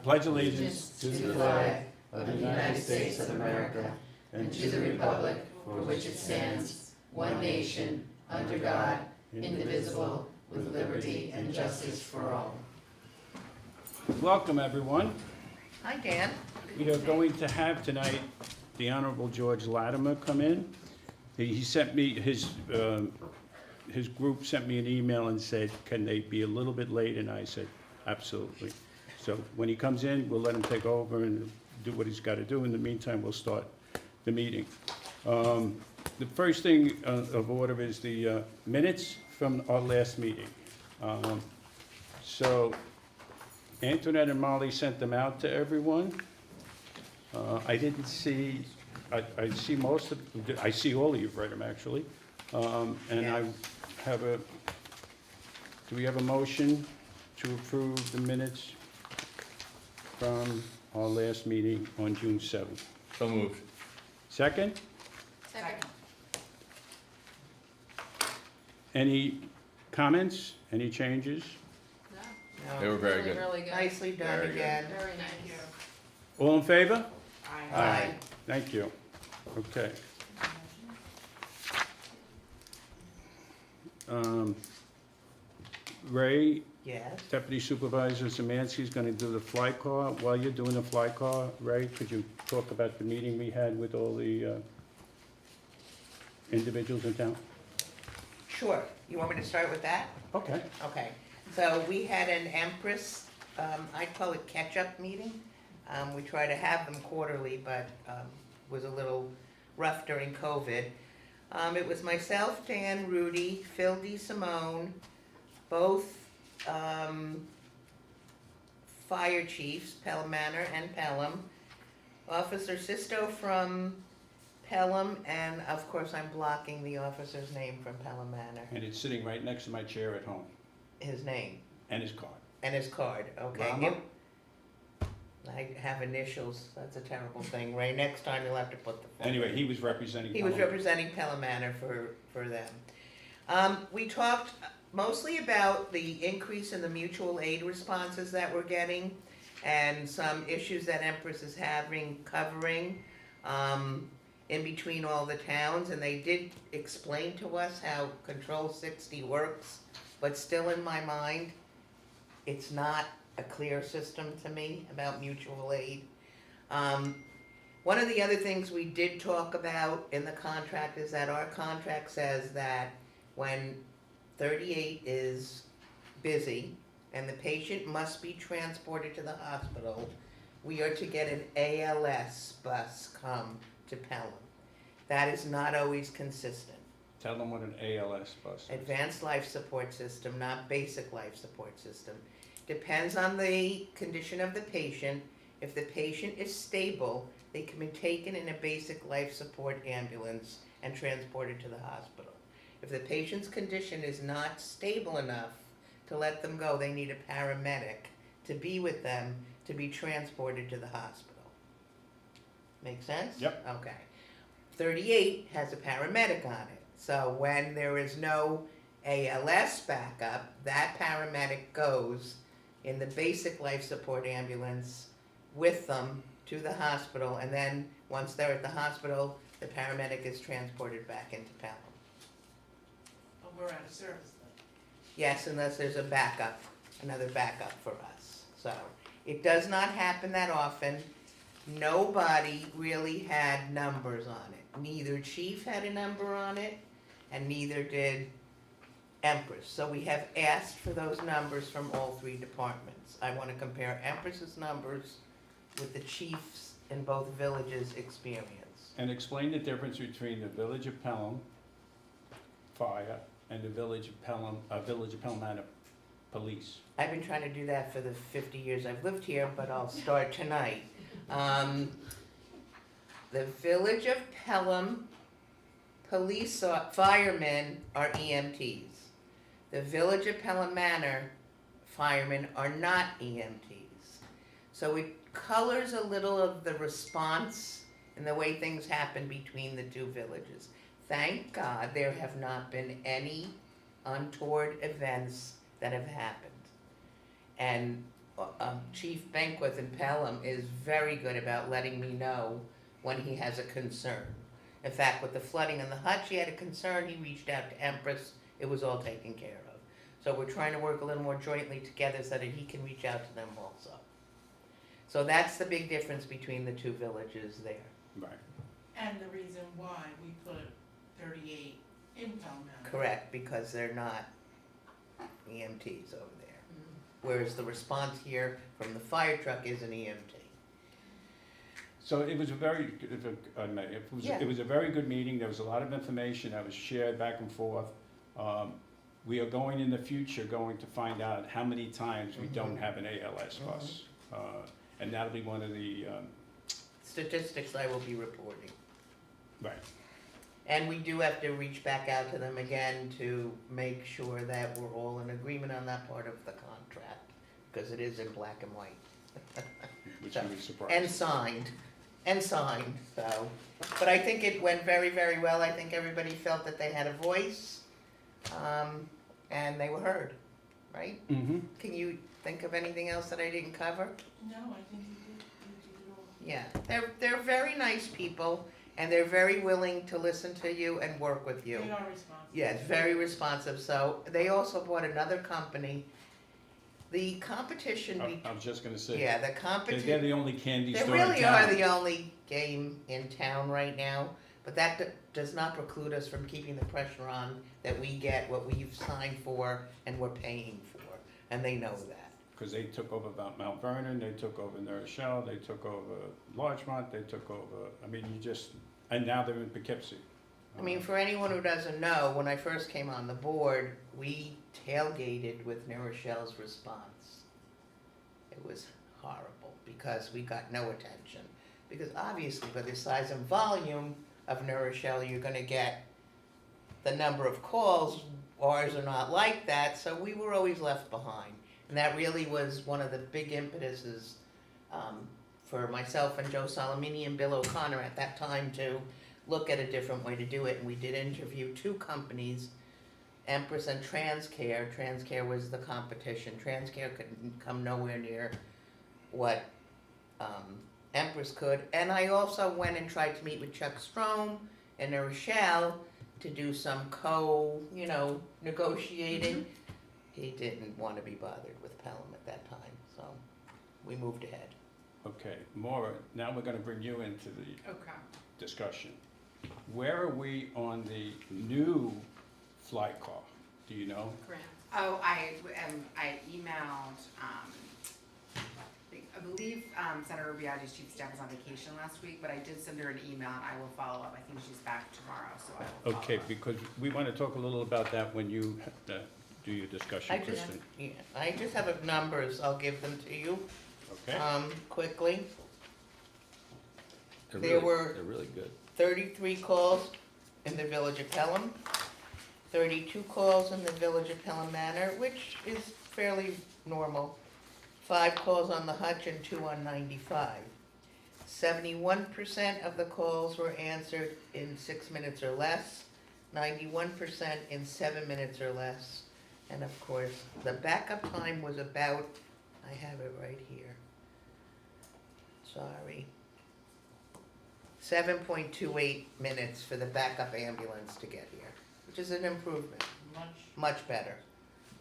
pledge allegiance to the flag of the United States of America and to the republic for which it stands, one nation, under God, indivisible, with liberty and justice for all. Welcome, everyone. Hi, Dan. We are going to have tonight the Honorable George Latimer come in. He sent me, his group sent me an email and said, can they be a little bit late? And I said, absolutely. So when he comes in, we'll let him take over and do what he's got to do. In the meantime, we'll start the meeting. The first thing of order is the minutes from our last meeting. So Antoinette and Molly sent them out to everyone. I didn't see, I see most of, I see all of you've read them actually. And I have a, do we have a motion to approve the minutes from our last meeting on June 7th? So moved. Second? Second. Any comments? Any changes? They were very good. Really good. Nicely done Very good. again. Very nice. All in favor? Aye. Thank you. Okay. Ray, Yes. Deputy Supervisor Zemanski's going to do the fly car. While you're doing the fly car, Ray, could you talk about the meeting we had with all the individuals in town? Sure. You want me to start with that? Okay. Okay. So we had an Empress, I call it catch-up meeting. We try to have them quarterly, but was a little rough during COVID. It was myself, Dan, Rudy, Phil DeSimone, both fire chiefs, Pelham Manor and Pelham, Officer Sisto from Pelham, and of course I'm blocking the officer's name from Pelham Manor, And it's sitting right next to my chair at home, his name and his card. and his card, okay? Rama? I have initials, that's a terrible thing, Ray, next time you'll have to put the full Anyway, name. he was representing. He was Pelham. representing Pelham Manor for them. We talked mostly about the increase in the mutual aid responses that we're getting and some issues that Empress is having covering in between all the towns, and they did explain to us how Control 60 works, but still in my mind, it's not a clear system to me about mutual aid. One of the other things we did talk about in the contract is that our contract says that when 38 is busy and the patient must be transported to the hospital, we are to get an ALS bus come to Pelham. That is not always consistent. Tell them what an ALS bus is. Advanced life support system, not basic life support system. Depends on the condition of the patient. If the patient is stable, they can be taken in a basic life support ambulance and transported to the hospital. If the patient's condition is not stable enough to let them go, they need a paramedic to be with them to be transported to the hospital. Make sense? Yep. Okay. 38 has a paramedic on it. So when there is no ALS backup, that paramedic goes in the basic life support ambulance with them to the hospital, and then once they're at the hospital, the paramedic is transported back into Pelham. Oh, we're out of service then. Yes, unless there's a backup, another backup for us. So it does not happen that often. Nobody really had numbers on it. Neither chief had a number on it, and neither did Empress. So we have asked for those numbers from all three departments. I want to compare Empress's numbers with the chiefs in both villages' experience. And explain the difference between the Village of Pelham Fire and the Village of Pelham Manor Police. I've been trying to do that for the 50 years I've lived here, but I'll start tonight. The Village of Pelham firemen are EMTs. The Village of Pelham Manor firemen are not EMTs. So it colors a little of the response and the way things happen between the two villages. Thank God there have not been any untoward events that have happened. And Chief Benquith in Pelham is very good about letting me know when he has a concern. In fact, with the flooding in the hutch, he had a concern, he reached out to Empress, it was all taken care of. So we're trying to work a little more jointly together so that he can reach out to them also. So that's the big difference between the two villages there. Right. And the reason why we put 38 in Pelham. Correct, because they're not EMTs over there. Whereas the response here from the fire truck is an EMT. So it was a very, if I may, it was a very good meeting. There was a lot of information that was shared back and forth. We are going in the future to find out how many times we don't have an ALS bus. And that'll be one of the, Statistics I will be reporting. right. And we do have to reach back out to them again to make sure that we're all in agreement on that part of the contract, because it is in black and white. Which So- I was surprised. And signed, so. But I think it went very, very well. I think everybody felt that they had a voice, and they were heard, right? Mm-hmm. Can you think of anything else that I didn't cover? No, I think you did it all. Yeah, they're very nice people, and they're very willing to listen to you and work with you. They are responsible. Yeah, it's very responsive, so they also bought another company. The competition, I was just gonna say. yeah, the They're competition, the only candy they store in town. really are the only game in town right now, but that does not preclude us from keeping the pressure on that we get what we've signed for and we're paying for, and they know that. Because they took over Mount Vernon, they took over New Rochelle, they took over Larchmont, they took over, I mean, and now they're in Poughkeepsie. I mean, for anyone who doesn't know, when I first came on the board, we tailgated with New Rochelle's response. It was horrible because we got no attention. Because obviously, by the size and volume of New Rochelle, you're gonna get the number of calls. Ours are not like that, so we were always left behind. And that really was one of the big impetuses for myself and Joe Solomini and Bill O'Connor at that time to look at a different way to do it. And we did interview two companies, Empress and Transcare. Transcare was the competition. Transcare could come nowhere near what Empress could. And I also went and tried to meet with Chuck Strome and New Rochelle to do some negotiating. He didn't want to be bothered with Pelham at that time, so we moved ahead. Okay, Maura, now we're gonna bring you into the Okay. discussion. Where are we on the new fly car? Do you know? Grant. Oh, I emailed, I believe Senator Biagi's chief of staff was on vacation last week, but I did send her an email and I will follow up. I think she's back tomorrow, so I will follow Okay, up. because we wanna talk a little about that when you do your discussion, Kristen. I just have numbers, I'll give them to you, Okay? quickly. They're There really- were- They're really good. 33 calls in the village of Pelham, 32 calls in the village of Pelham Manor, which is fairly normal. 5 calls on the Hutch and 2 on 95. 71% of the calls were answered in 6 minutes or less, 91% in 7 minutes or less. And of course, the backup time was about, I have it right here. Sorry. 7.28 minutes for the backup ambulance to get here, which is an improvement, much better.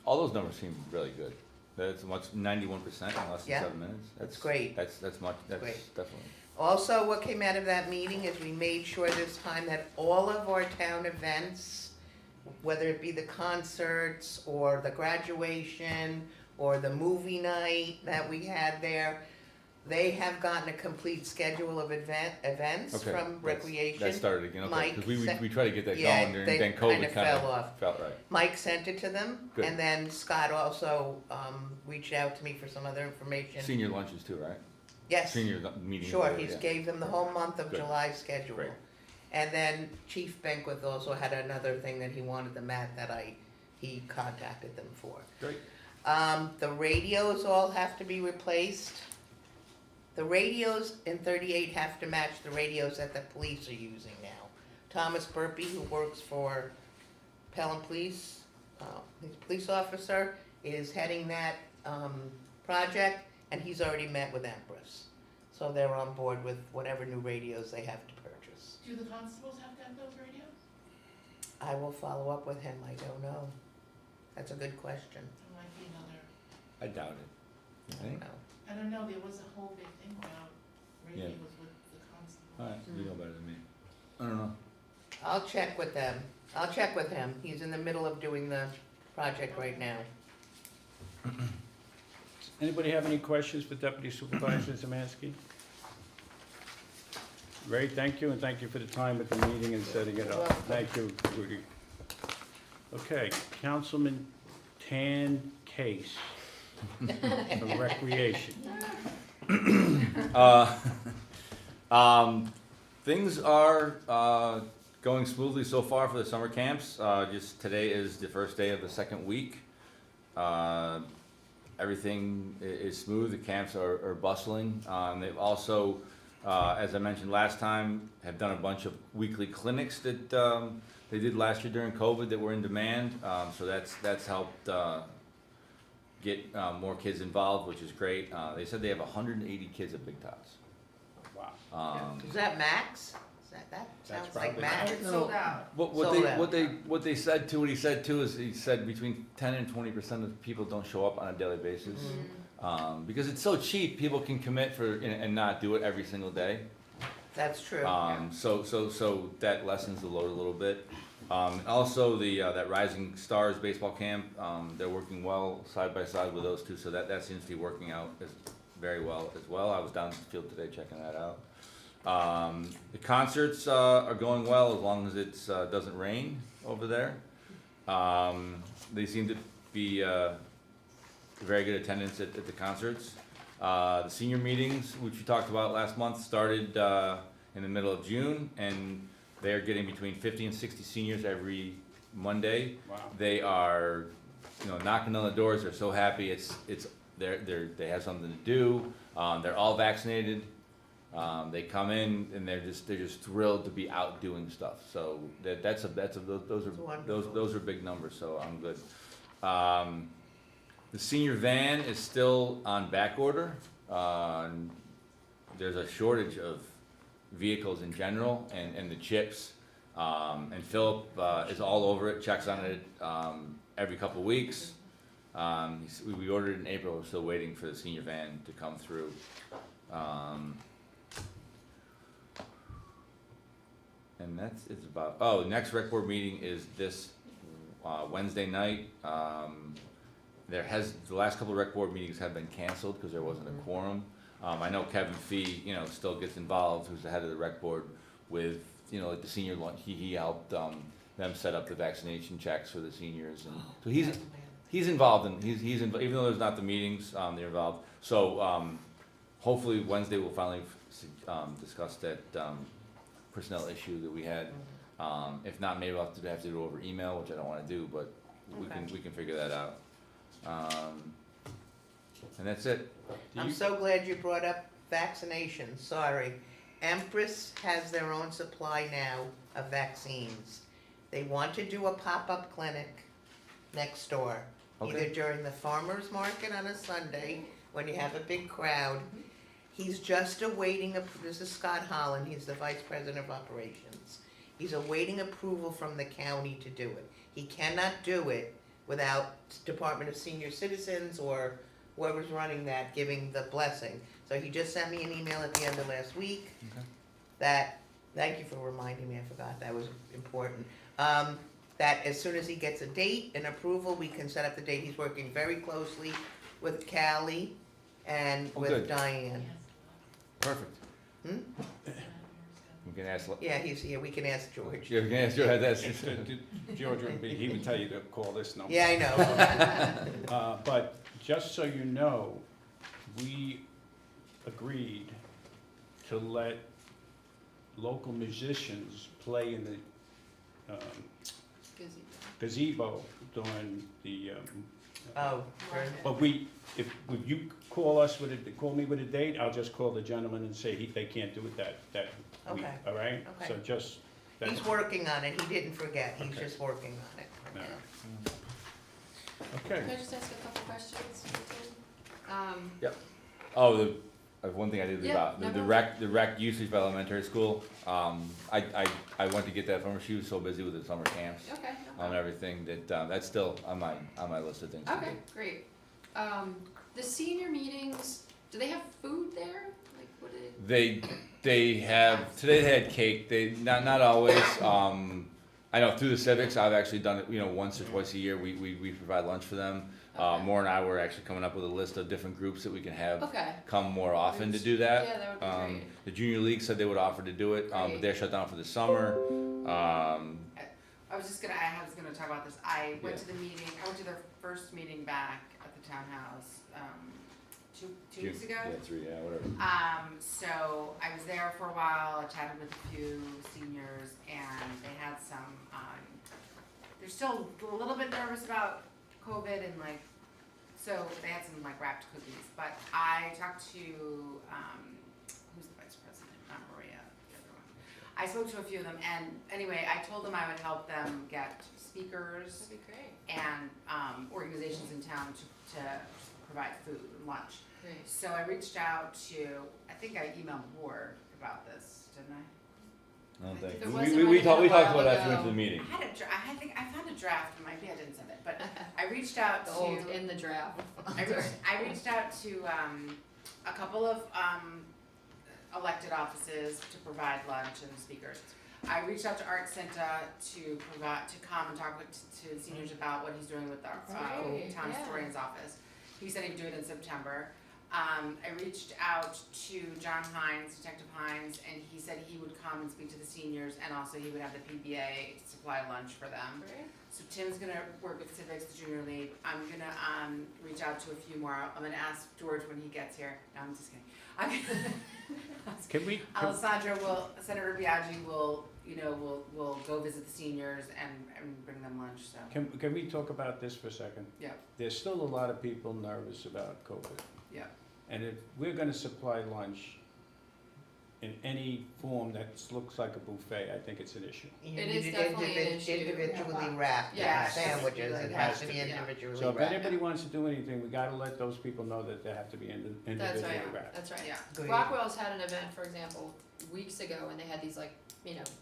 All those numbers seem really good. That's much, 91% in less than Yeah, 7 minutes. that's great. That's much, that's Great. definitely. Also, what came out of that meeting is we made sure this time that all of our town events, whether it be the concerts or the graduation or the movie night that we had there, they have gotten a complete schedule of events Okay, from that's- recreation. That started again, okay, Mike because sent- we tried to get that Yeah, going during, they then kinda COVID fell off. felt right. Mike sent it to them, Good. and then Scott also reached out to me for some other information. Senior lunches too, right? Yes, Senior meetings. sure, there, he's yeah. gave them the whole month of Good. July schedule. Great. And then Chief Benquith also had another thing that he wanted them at that he contacted them for. Great. The radios all have to be replaced. The radios in 38 have to match the radios that the police are using now. Thomas Burpee, who works for Pelham Police, he's a police officer, is heading that project. and he's already met with Empress. So they're on board with whatever new radios they have to purchase. Do the constables have to have those radios? I will follow up with him, I don't know. That's a good question. There might be another, I doubt it. You I don't think? know. I don't know, there was a whole big thing about Yeah. radios with the constables. Alright, you know better than me. I don't know. I'll check with them. I'll check with him. He's in the middle of doing the project right now. Anybody have any questions for Deputy Supervisor Zamansky? Ray, thank you, and thank you for the time at the meeting and setting it You're up. welcome. Thank you, Rudy. Okay, Councilman Tan Case from Recreation. Things are going smoothly so far for the summer camps. Just today is the first day of the second week. Everything is smooth. The camps are bustling. They've also, as I mentioned last time, have done a bunch of weekly clinics that they did last year during COVID that were in demand. So that's helped get more kids involved, which is great. They said they have 180 kids at Big Tots. Wow. Is that max? That sounds like probably- max. It's sold out. Sold out. What he said too is he said between 10 and 20% of people don't show up on a daily basis. Because it's so cheap, people can commit for and not do it every single day. That's true. So that lessens the load a little bit. Also that Rising Stars baseball camp, they're working well side by side with those two, so that seems to be working out very well as well. I was down in the field today checking that out. The concerts are going well as long as it doesn't rain over there. They seem to be very good attendance at the concerts. The senior meetings, which we talked about last month, started in the middle of June, and they're getting between 50 and 60 seniors every Monday. Wow. They are, knocking on the doors. They're so happy. They have something to do. They're all vaccinated. They come in and they're just thrilled to be out doing stuff. So those are big numbers. So I'm good. The senior van is still on back order. There's a shortage of vehicles in general and the chips. And Philip is all over it. Checks on it every couple weeks. We ordered it in April. We're still waiting for the senior van to come through. And it's about, next rec board meeting is this Wednesday night. The last couple of rec board meetings have been canceled because there wasn't a quorum. I know Kevin Fee, still gets involved, who's the head of the rec board, with, like the senior lunch. He helped them set up the vaccination checks for the seniors, and so he's involved even though there's not the meetings, they're involved. So hopefully Wednesday we'll finally discuss that personnel issue that we had. If not, maybe we'll have to do it over email, which I don't want to do, but we can figure that out. And that's it. I'm so glad you brought up vaccinations. Sorry. Empress has their own supply now of vaccines. They want to do a pop-up clinic next door. Okay. Either during the farmer's market on a Sunday, when you have a big crowd. He's just awaiting, this is Scott Holland, he's the Vice President of Operations. He's awaiting approval from the county to do it. He cannot do it without Department of Senior Citizens or whoever's running that giving the blessing. So he just sent me an email at the end of last week that, thank you for reminding me, I forgot, that was important. That as soon as he gets a date and approval, we can set up the date. He's working very closely with Callie and with good. Diane. Perfect. We can ask. Yeah, he's here, we can ask George. Yeah, we can ask George. That's George he would tell you to call this number. Yeah, I know. But just so you know, we agreed to let local musicians play in the gazebo during the, Oh, but if you call me with a date, I'll just call the gentleman and say they can't do it that week, Okay. all right? Okay. So just. he's working on it, he didn't forget, he's Okay. just working on it. Yeah. Yeah. Okay. Can I just ask a couple questions? Yep. Oh, one thing I did leave Yeah, out, no, the no. rec usage by elementary school, I went to get that from her, she was so busy with the summer camps. Okay, no And problem. everything, that's still on my list of things to do. Okay, great. The senior meetings, do they have food there? Like, what do they? They have, today they had cake, not always, I know through the civics, I've actually done it, once or twice a year, we provide lunch for them. Okay. Maura and I were actually coming up with a list of different groups that we can have Okay, come more often to do that. yeah, that would be great. The junior league said they would offer to do it, but Great. they're shut down for the summer. I was gonna talk about this. I went Yeah. to the meeting, I went to their first meeting back at the townhouse, two weeks ago. Yeah, 3, yeah, whatever. So I was there for a while, I chatted with a few seniors, and they had some, they're still a little bit nervous about COVID and like, so they had some like wrapped cookies, but I talked to, who's the vice president, not Maria, the other one. I spoke to a few of them, and anyway, I told them I would help them get speakers That'd be great. and, organizations in town to provide food and lunch. Great. So I reached out to, I think I emailed Ward about this, didn't I? I don't think, If it we wasn't already talked a about while that after we went ago. to the meeting. I think I found a draft, maybe I didn't send it, but I reached out The to, old in the draft. I reached out to, a couple of, elected offices to provide lunch and speakers. I reached out to Art Cinta to come and talk to seniors about what he's doing with our, Great, town yeah. historian's office. He said he'd do it in September. I reached out to John Hines, Detective Hines, and he said he would come and speak to the seniors, and also he would have the PBA supply lunch for them. Great. So Tim's gonna work with Civics, the Junior League. I'm gonna, reach out to a few more. I'm gonna ask George when he gets here. No, I'm just kidding. I'm gonna Senator Biaggi will, will go visit the seniors and bring them lunch, so. Can we talk about this for a second? Yeah. There's still a lot of people nervous about COVID. Yeah. And if we're gonna supply lunch in any form that looks like a buffet, I think it's an issue. You It need is it definitely an issue. Individually wrapped, Yeah. sandwiches, it has to be Yeah. individually So if wrapped. anybody wants to do anything, we gotta let those people know that they have to be That's individually right, wrapped. that's right. Yeah. Agreed. Rockwell's had an event, for example, weeks ago, and they had these like,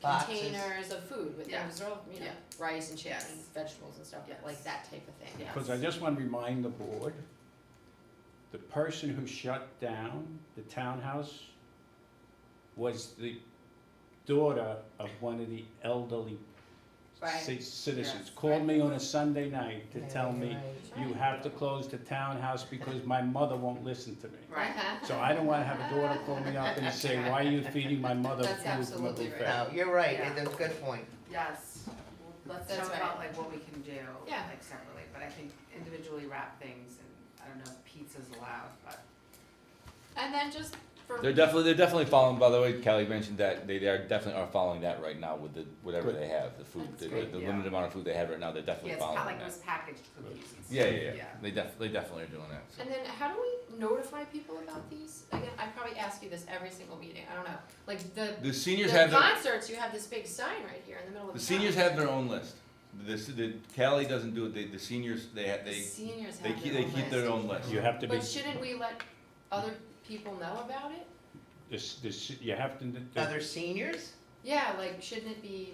Boxes. containers of food with, Yeah. it was all, Yeah. rice and chicken, Yes. vegetables and stuff, Yes. like that type of thing. Yeah. Because I just want to remind the board, the person who shut down the townhouse was the daughter of one of the elderly Right. citizens. Yes. Called me on a Sunday night to Yeah, tell me, right. you have to close the townhouse because my mother won't listen to me. Right. So I don't want to have a daughter call me up and say, why are you feeding my mother That's food from a absolutely buffet? right. No, you're right, Yeah. that's a good point. Yes. Let's That's talk right. about like what we can do, Yeah. like separately, but I think individually wrap things, and I don't know if pizza's allowed, but. And then just for. They're definitely following, by the way, Kelly mentioned that they definitely are following that right now with whatever Good. they have, the food, That's the great. the Yeah. limited amount of food they have right now, they're Yeah, definitely it's following like that. those packaged cookies and stuff. Yeah. They definitely are doing that, so. And then how do we notify people about these? Again, I probably ask you this every single meeting, I don't know, like The seniors the have their, concerts, you have this big sign right here in the middle of the the seniors town. have their own list. Cali doesn't do it, the seniors, The seniors they have keep, their they own keep their list. own list. You have to be, But shouldn't we let other people know about it? you have to, Other seniors? Yeah, like, shouldn't it be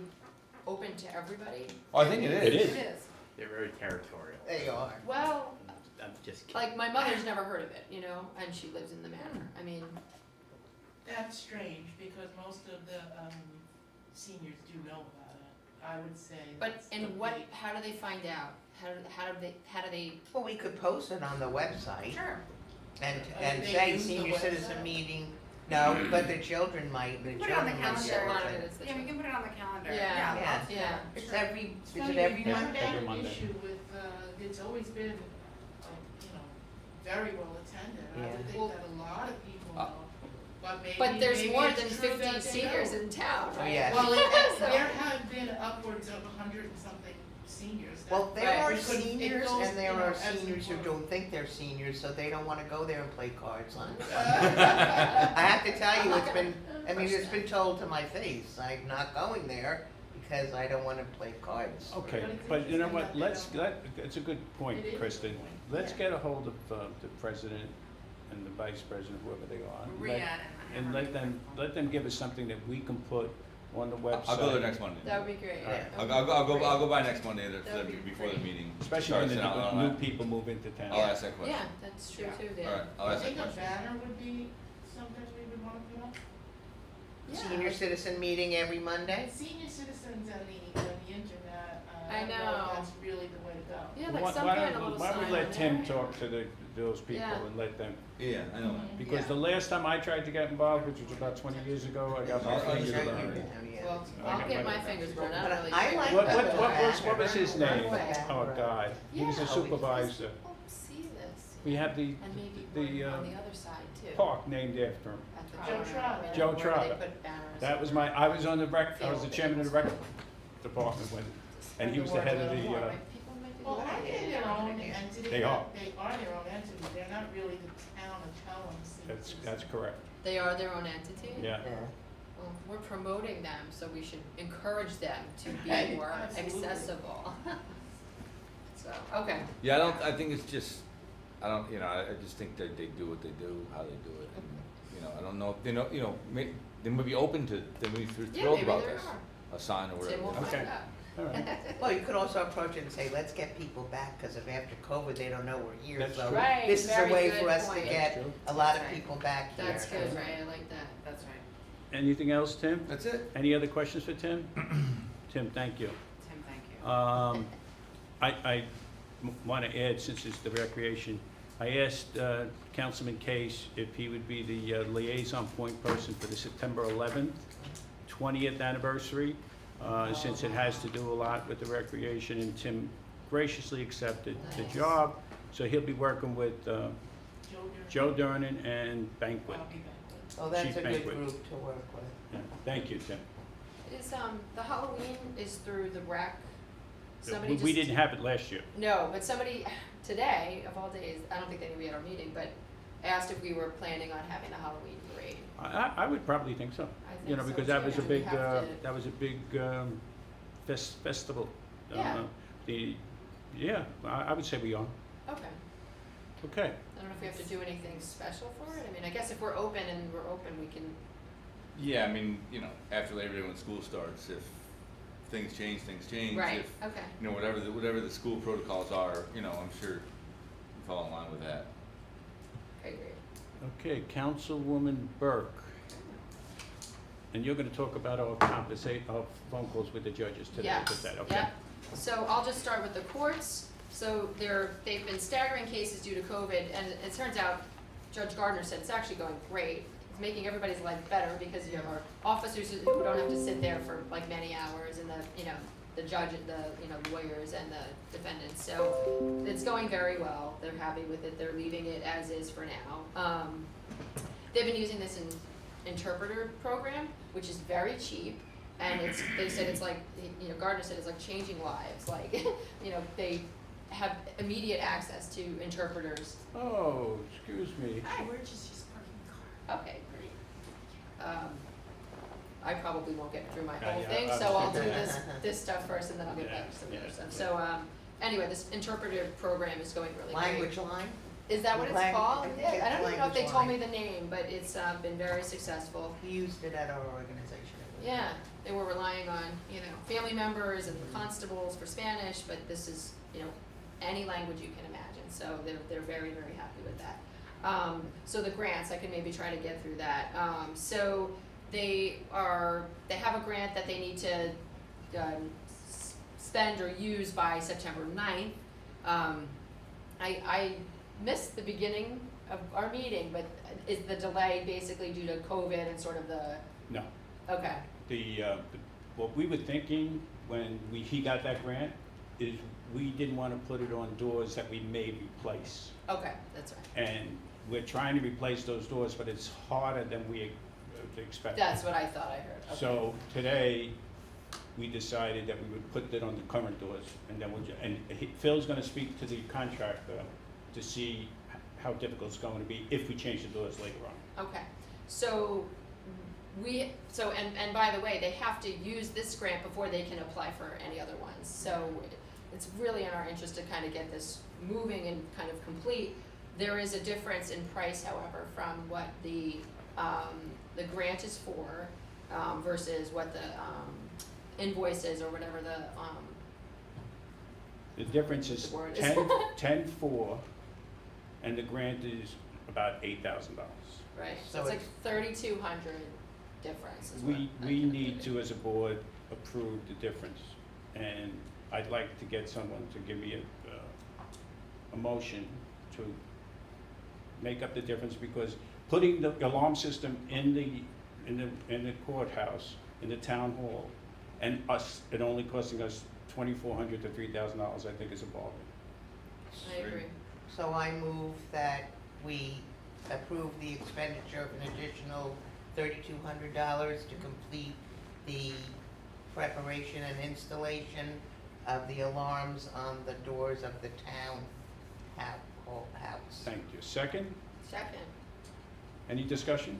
open to everybody? Oh, I think it It is. is. It is. They're very territorial. They are. Well, I'm just kidding. like, my mother's never heard of it, and she lives in the manor, I mean, That's strange, because most of the, seniors do know about it, I would say. but, that's and the what, big- how do they find out? How do they, Well, we could post it on the website Sure. and They say use the senior citizen website? meeting, no, but the children might, Put it on the might calendar. share a lot of it. it is the Yeah, we can put it on the calendar. Yeah. Yeah. yeah, It's Sure. every, is Funny, it every we've never month? had Every an Monday. issue with, it's always been, very well attended, I would Well- think that a lot of people know, but maybe, but there's maybe more it's than true 50 that they seniors don't. in town, right? Yes. Well, So- there have been upwards of 100 and something seniors that. Well, there Right. are It could- it seniors goes, and there you know, are ebbs and seniors who flows. don't think they're seniors, so they don't wanna go there and play cards on. I Uh, have to tell you, it's been told to my face, I'm not going there because I don't wanna play cards. okay, but you know what, it's a good point, It is a good Kristen. point. Let's Yeah. get a hold of the president and the vice president, whoever they are. Maria And let them give us something that we can put on the website. I'll go there next Monday. That would be great. Yeah. I'll go by next Monday That would be before the great. meeting. Especially when starts, and the I'll new people move into town. I'll ask that question. Yeah, that's true Yeah. too, Dan. All right, I'll I ask that think a question. banner would be something we would wanna put up. Yeah. Senior citizen meeting every Monday? Senior citizens and the internet, I don't know. if that's really the way to go. Yeah, Why- like some why kind of don't- little Why don't sign we let on Tim there. talk to those people Yeah. and let them, Yeah, I know. because Yeah. the last time I tried to get involved, which was about 20 years ago, I got my I'll fingers just- burned. Well, I I'll got get my- my fingers burned, I But don't really I care. like What was his name? Runaway. Oh, God, he was a Yeah. supervisor. People see this. We have the And maybe the, one on the other side too. park named after him. At the Joe corner, Trotter. yeah, Joe where they Trotter. put banners. That was I was on the I was the chairman of the rec department when, and he was the head of the, People might be Well, looking aren't at they it. their own entity? They are. They are their own entity, they're not really the town of Pelham. that's correct, They are their own entity? yeah. Well, we're promoting them, so we should encourage them to be Right, more absolutely. accessible. So, okay. Yeah, I think it's just, I just think that they do what they do, how they do it, and, I don't know, if they might be open to, they may be Yeah, thrilled maybe about there this, are. a sign or Tim will whatever. find Okay. out. All right, Well, you could also approach it and say, let's get people back, because if after COVID, they don't know we're here, That's so true. Right, this is a very way good for us to point. get That's true. a lot of Right. people back here. That's good, Ray, I like that. That's right. anything else, Tim? That's it. Any other questions for Tim? Tim, thank you. Tim, thank you. I want to add, since it's the recreation, I asked Councilman Case if he would be the liaison point person for the September 11th, 20th anniversary, since it has to do a lot with the recreation, and Tim graciously accepted the Nice. job. So he'll be working with Joe Joe Durnan and Banquet. I'll be back. Oh, that's Chief a good Banquet. group to work with. Yeah. Thank you, Tim. Is, the Halloween is through the rec? Somebody We just- didn't have it last year. No, but somebody today, of all days, I don't think they knew we had our meeting, but asked if we were planning on having a Halloween parade. I would probably think so. I think You know, so, because that too. was a And we big, have to- that was a big festival. Yeah. Yeah, I would say we are. Okay. Okay. I don't know if we have to do anything special for it. I mean, I guess if we're open and we're open, we can, Yeah, I mean, after Labor Day when school starts, if things change, things change. right, If, okay. whatever the school protocols are, I'm sure you fall in line with that. Okay, great. Okay, Councilwoman Burke. And you're gonna talk about our phone calls with the judges today, Yes, is that, okay? yep. So I'll just start with the courts. So they've been staggering cases due to COVID, and it turns out, Judge Gardner said it's actually going great. It's making everybody's life better because you have our officers who don't have to sit there for like many hours, and the judge, the lawyers and the defendants. So it's going very well. They're happy with it. They're leaving it as is for now. They've been using this interpreter program, which is very cheap. And they said it's like, Gardner said it's like changing lives, like, they have immediate access to interpreters. Oh, excuse me. Hi, we're just parking the car. Okay, great. I probably won't get through my Yeah, whole yeah, thing, I so I'll do understand. this stuff first and then I'll get back to some Yeah, other stuff. yeah. So, anyway, this interpreter program is going really great. Language line? Is that what it's Lang- called? I Yeah, think I don't it's even know if they language told me line. the name, but it's, been very successful. We used it at our organization. Yeah, they were relying on, family members and constables for Spanish, but this is, any language you can imagine, so they're very, very happy with that. So the grants, I can maybe try to get through that. So they have a grant that they need to, spend or use by September 9th. I missed the beginning of our meeting, but is the delay basically due to COVID and sort of the, No. okay. What we were thinking when he got that grant is we didn't want to put it on doors that we may replace. Okay, that's right. And we're trying to replace those doors, but it's harder than we expected. That's what I thought I heard. Okay. So today, we decided that we would put that on the current doors, and then Phil's gonna speak to the contractor to see how difficult it's going to be if we change the doors later on. Okay, so and by the way, they have to use this grant before they can apply for any other ones. So it's really in our interest to kind of get this moving and kind of complete. There is a difference in price, however, from what the grant is for, versus what the invoice is, or whatever The difference is The word is- 10.4, and the grant is about $8,000. right, So so it's like it's- 3,200 difference is what We I need calculated. to, as a board, approve the difference, and I'd like to get someone to give me a motion to make up the difference, because putting the alarm system in the courthouse, in the town hall, and it only costing us $2,400 to $3,000, I think is a bargain. I agree. So I move that we approve the expenditure of an additional $3,200 to complete the preparation and installation of the alarms on the doors of the town house. Thank you. Second, Second. any discussion?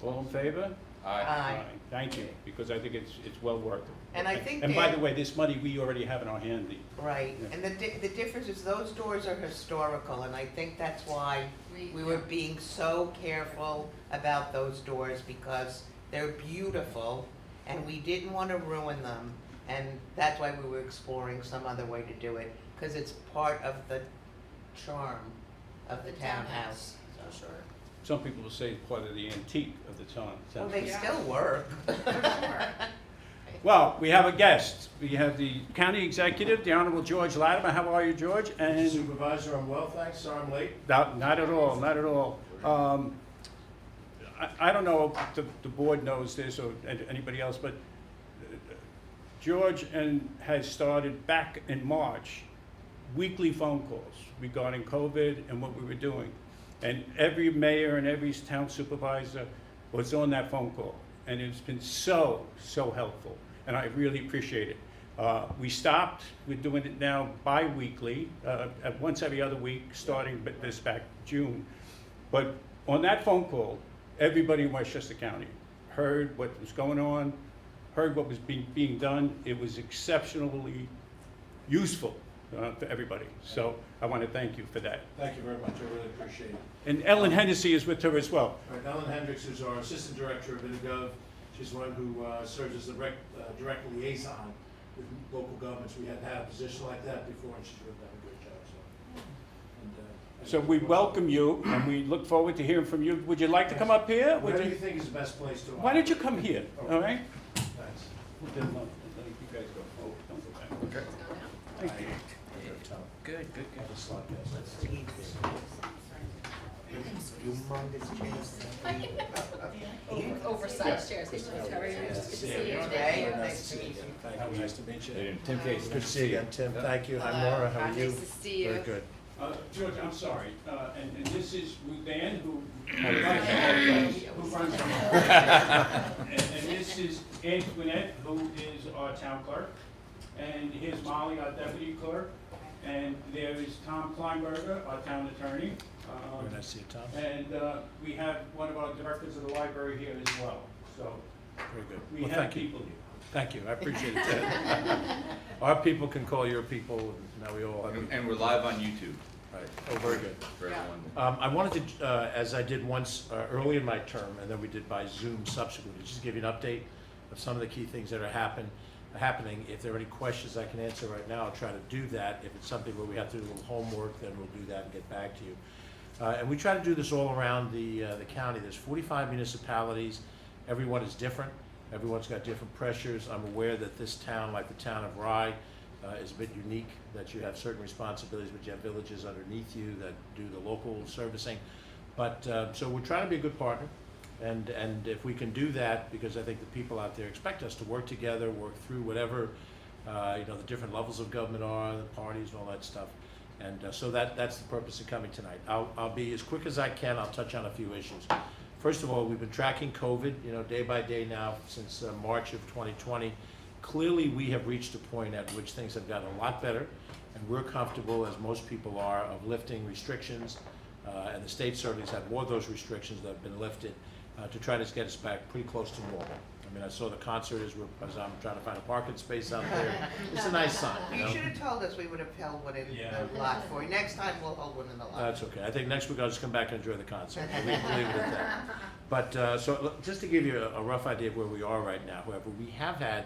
All in favor? Aye. Thank you, because I think it's well worth it. And I think And by that- the way, this money we already have in our handy. Right, Yeah. and the difference is those doors are historical, and I think that's why we were being so careful about those doors, because they're beautiful, and we didn't want to ruin them, and that's why we were exploring some other way to do it, because it's part of the charm of the townhouse. For sure. Some people will say it's part of the antique of the town. Well, they Yeah. still work. Well, we have a guest. We have the county executive, the Honorable George Latimer. How are you, George? And Supervisor, I'm well, thanks. Sorry I'm late. not at all, not at all. I don't know if the board knows this or anybody else, but George has started back in March, weekly phone calls regarding COVID and what we were doing. And every mayor and every town supervisor was on that phone call. And it's been so helpful, and I really appreciate it. We stopped, we're doing it now bi-weekly, at once every other week, starting this back June. But on that phone call, everybody in Westchester County heard what was going on, heard what was being done. It was exceptionally useful for everybody. So I want to thank you for that. Thank you very much. I really appreciate it. And Ellen Hennessy is with her as well. All right, Ellen Hendricks is our Assistant Director of InterGov. She's the one who serves as the direct liaison with local governments. We hadn't had a position like that before, and she's really done a great job, so. And, So we welcome you, and we look forward to hearing from you. Would you like to come up here? Would Whatever you- you think is the best place to. Why don't you come here, all right? Thanks. You guys go. Oh, don't go back. Okay. Let's go now. Thank you. Good. Have a slide, guys. Oversized chairs. Hey, George, how are you? Good to see you Hey, today. nice to meet you. Thank you. Nice to meet you. Tim Case. Good to see you. Tim, thank you. Hi, Laura. How are you? Nice to see you. Very good. George, I'm sorry, and this is Ruth Ann, who runs and this is Antoinette, who is our town clerk, and here's Molly, our deputy clerk, and there is Tom Kleinberger, our town attorney. Very nice to see you, Tom. And we have one of our directors of the library here as well, so Very good. we Well, have thank you. people here. Thank you. I appreciate it, Ted. Our people can call your people, and now we all have. And we're live on YouTube Right. Oh, very good. for Yeah. everyone. I wanted to, as I did once early in my term, and then we did by Zoom subsequently, just give you an update of some of the key things that are happening. If there are any questions I can answer right now, I'll try to do that. If it's something where we have to do a little homework, then we'll do that and get back to you. And we try to do this all around the county. There's 45 municipalities. Everyone is different. Everyone's got different pressures. I'm aware that this town, like the town of Rye, is a bit unique, that you have certain responsibilities, but you have villages underneath you that do the local servicing. But, so we're trying to be a good partner, and if we can do that, because I think the people out there expect us to work together, work through whatever, the different levels of government are, the parties and all that stuff. And so that's the purpose of coming tonight. I'll be as quick as I can. I'll touch on a few issues. First of all, we've been tracking COVID, day by day now since March of 2020. Clearly, we have reached a point at which things have gotten a lot better, and we're comfortable, as most people are, of lifting restrictions. And the state certainly has had more of those restrictions that have been lifted to try to get us back pretty close to normal. I mean, I saw the concert as I'm trying to find a parking space out there. It's a nice sign, you You know? should have told us, we would have held one in Yeah. the lot for you. Next time, we'll hold one in the lot. That's okay. I think next week I'll just come back and enjoy the concert. We'll leave it at that. But, so look, just to give you a rough idea of where we are right now, however, we have had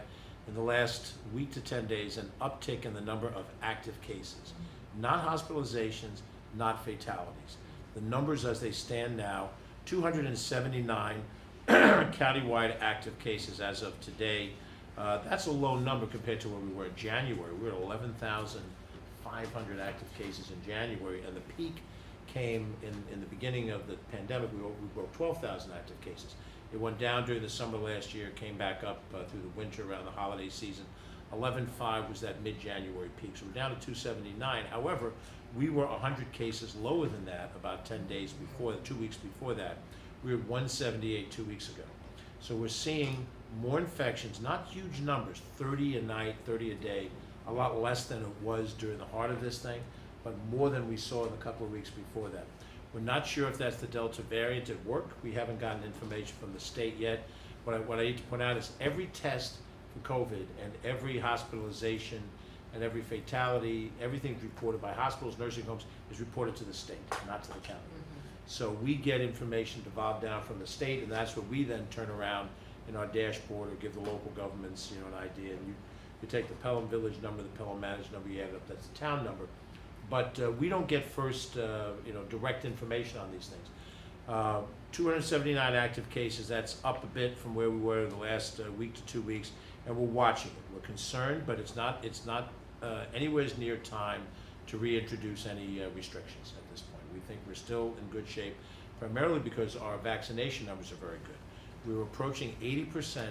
in the last week to 10 days an uptick in the number of active cases. Not hospitalizations, not fatalities. The numbers as they stand now, 279 countywide active cases as of today. That's a low number compared to where we were in January. We were at 11,500 active cases in January, and the peak came in the beginning of the pandemic. We broke 12,000 active cases. It went down during the summer last year, came back up through the winter around the holiday season. 11.5 was that mid-January peak, so we're down to 279. However, we were 100 cases lower than that about 10 days before, 2 weeks before that. We were at 178 2 weeks ago. So we're seeing more infections, not huge numbers, 30 a night, 30 a day, a lot less than it was during the heart of this thing, but more than we saw in a couple of weeks before that. We're not sure if that's the Delta variant at work. We haven't gotten information from the state yet. What I need to point out is every test for COVID and every hospitalization and every fatality, everything's reported by hospitals, nursing homes, is reported to the state, not to the county. So we get information devolved down from the state, and that's what we then turn around in our dashboard or give the local governments, you know, an idea. And you take the Pelham Village number, the Pelham Managed number, you add it up, that's the town number. But we don't get first, direct information on these things. 279 active cases, that's up a bit from where we were in the last week to 2 weeks, and we're watching it. We're concerned, but it's not anywhere near time to reintroduce any restrictions at this point. We think we're still in good shape, primarily because our vaccination numbers are very good. We were approaching 80%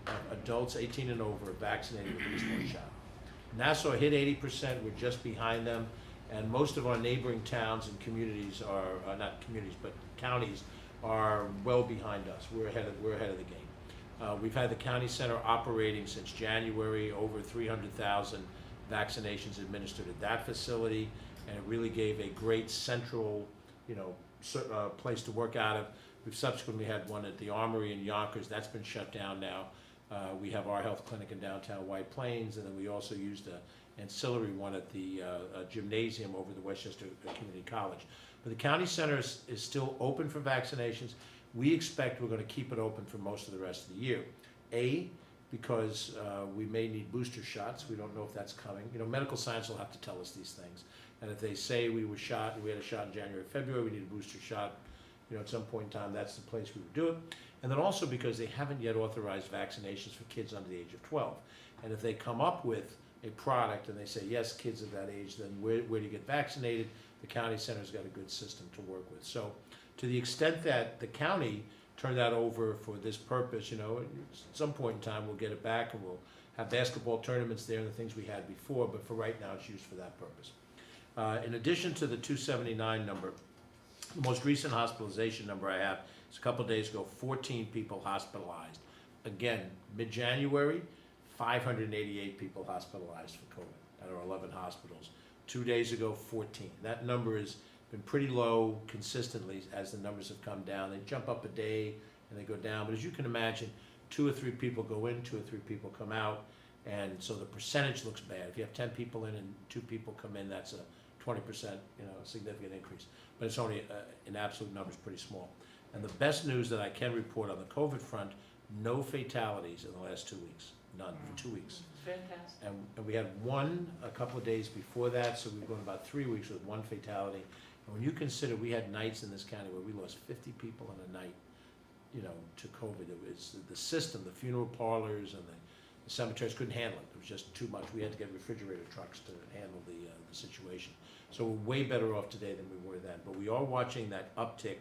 of adults 18 and over vaccinated with at least one shot. Nassau hit 80%, we're just behind them, and most of our neighboring towns and communities are, not communities, but counties are well behind us. We're ahead of the game. We've had the county center operating since January, over 300,000 vaccinations administered at that facility, and it really gave a great central, place to work out of. We've subsequently had one at the Armory in Yonkers. That's been shut down now. We have our health clinic in downtown White Plains, and then we also used an ancillary one at the gymnasium over the Westchester Community College. But the county center is still open for vaccinations. We expect we're going to keep it open for most of the rest of the year. Because we may need booster shots. We don't know if that's coming. Medical science will have to tell us these things. And if they say we had a shot in January, February, we need a booster shot, at some point in time, that's the place we would do it. And then also because they haven't yet authorized vaccinations for kids under the age of 12. And if they come up with a product and they say, yes, kids of that age, then where do you get vaccinated? The county center's got a good system to work with. So to the extent that the county turn that over for this purpose, at some point in time, we'll get it back and we'll have basketball tournaments there and the things we had before, but for right now, it's used for that purpose. In addition to the 279 number, the most recent hospitalization number I have is a couple days ago, 14 people hospitalized. Again, mid-January, 588 people hospitalized for COVID at our 11 hospitals. 2 days ago, 14. That number has been pretty low consistently as the numbers have come down. They jump up a day and they go down, but as you can imagine, 2 or 3 people go in, 2 or 3 people come out, and so the percentage looks bad. If you have 10 people in and 2 people come in, that's a 20%, significant increase. But it's only, in absolute numbers, pretty small. And the best news that I can report on the COVID front, no fatalities in the last 2 weeks. None, for 2 weeks. Fantastic. And we had one a couple of days before that, so we've gone about 3 weeks with one fatality. And when you consider we had nights in this county where we lost 50 people in a night, to COVID, it was the system, the funeral parlors and the cemeteries couldn't handle it. It was just too much. We had to get refrigerator trucks to handle the situation. So we're way better off today than we were then. But we are watching that uptick,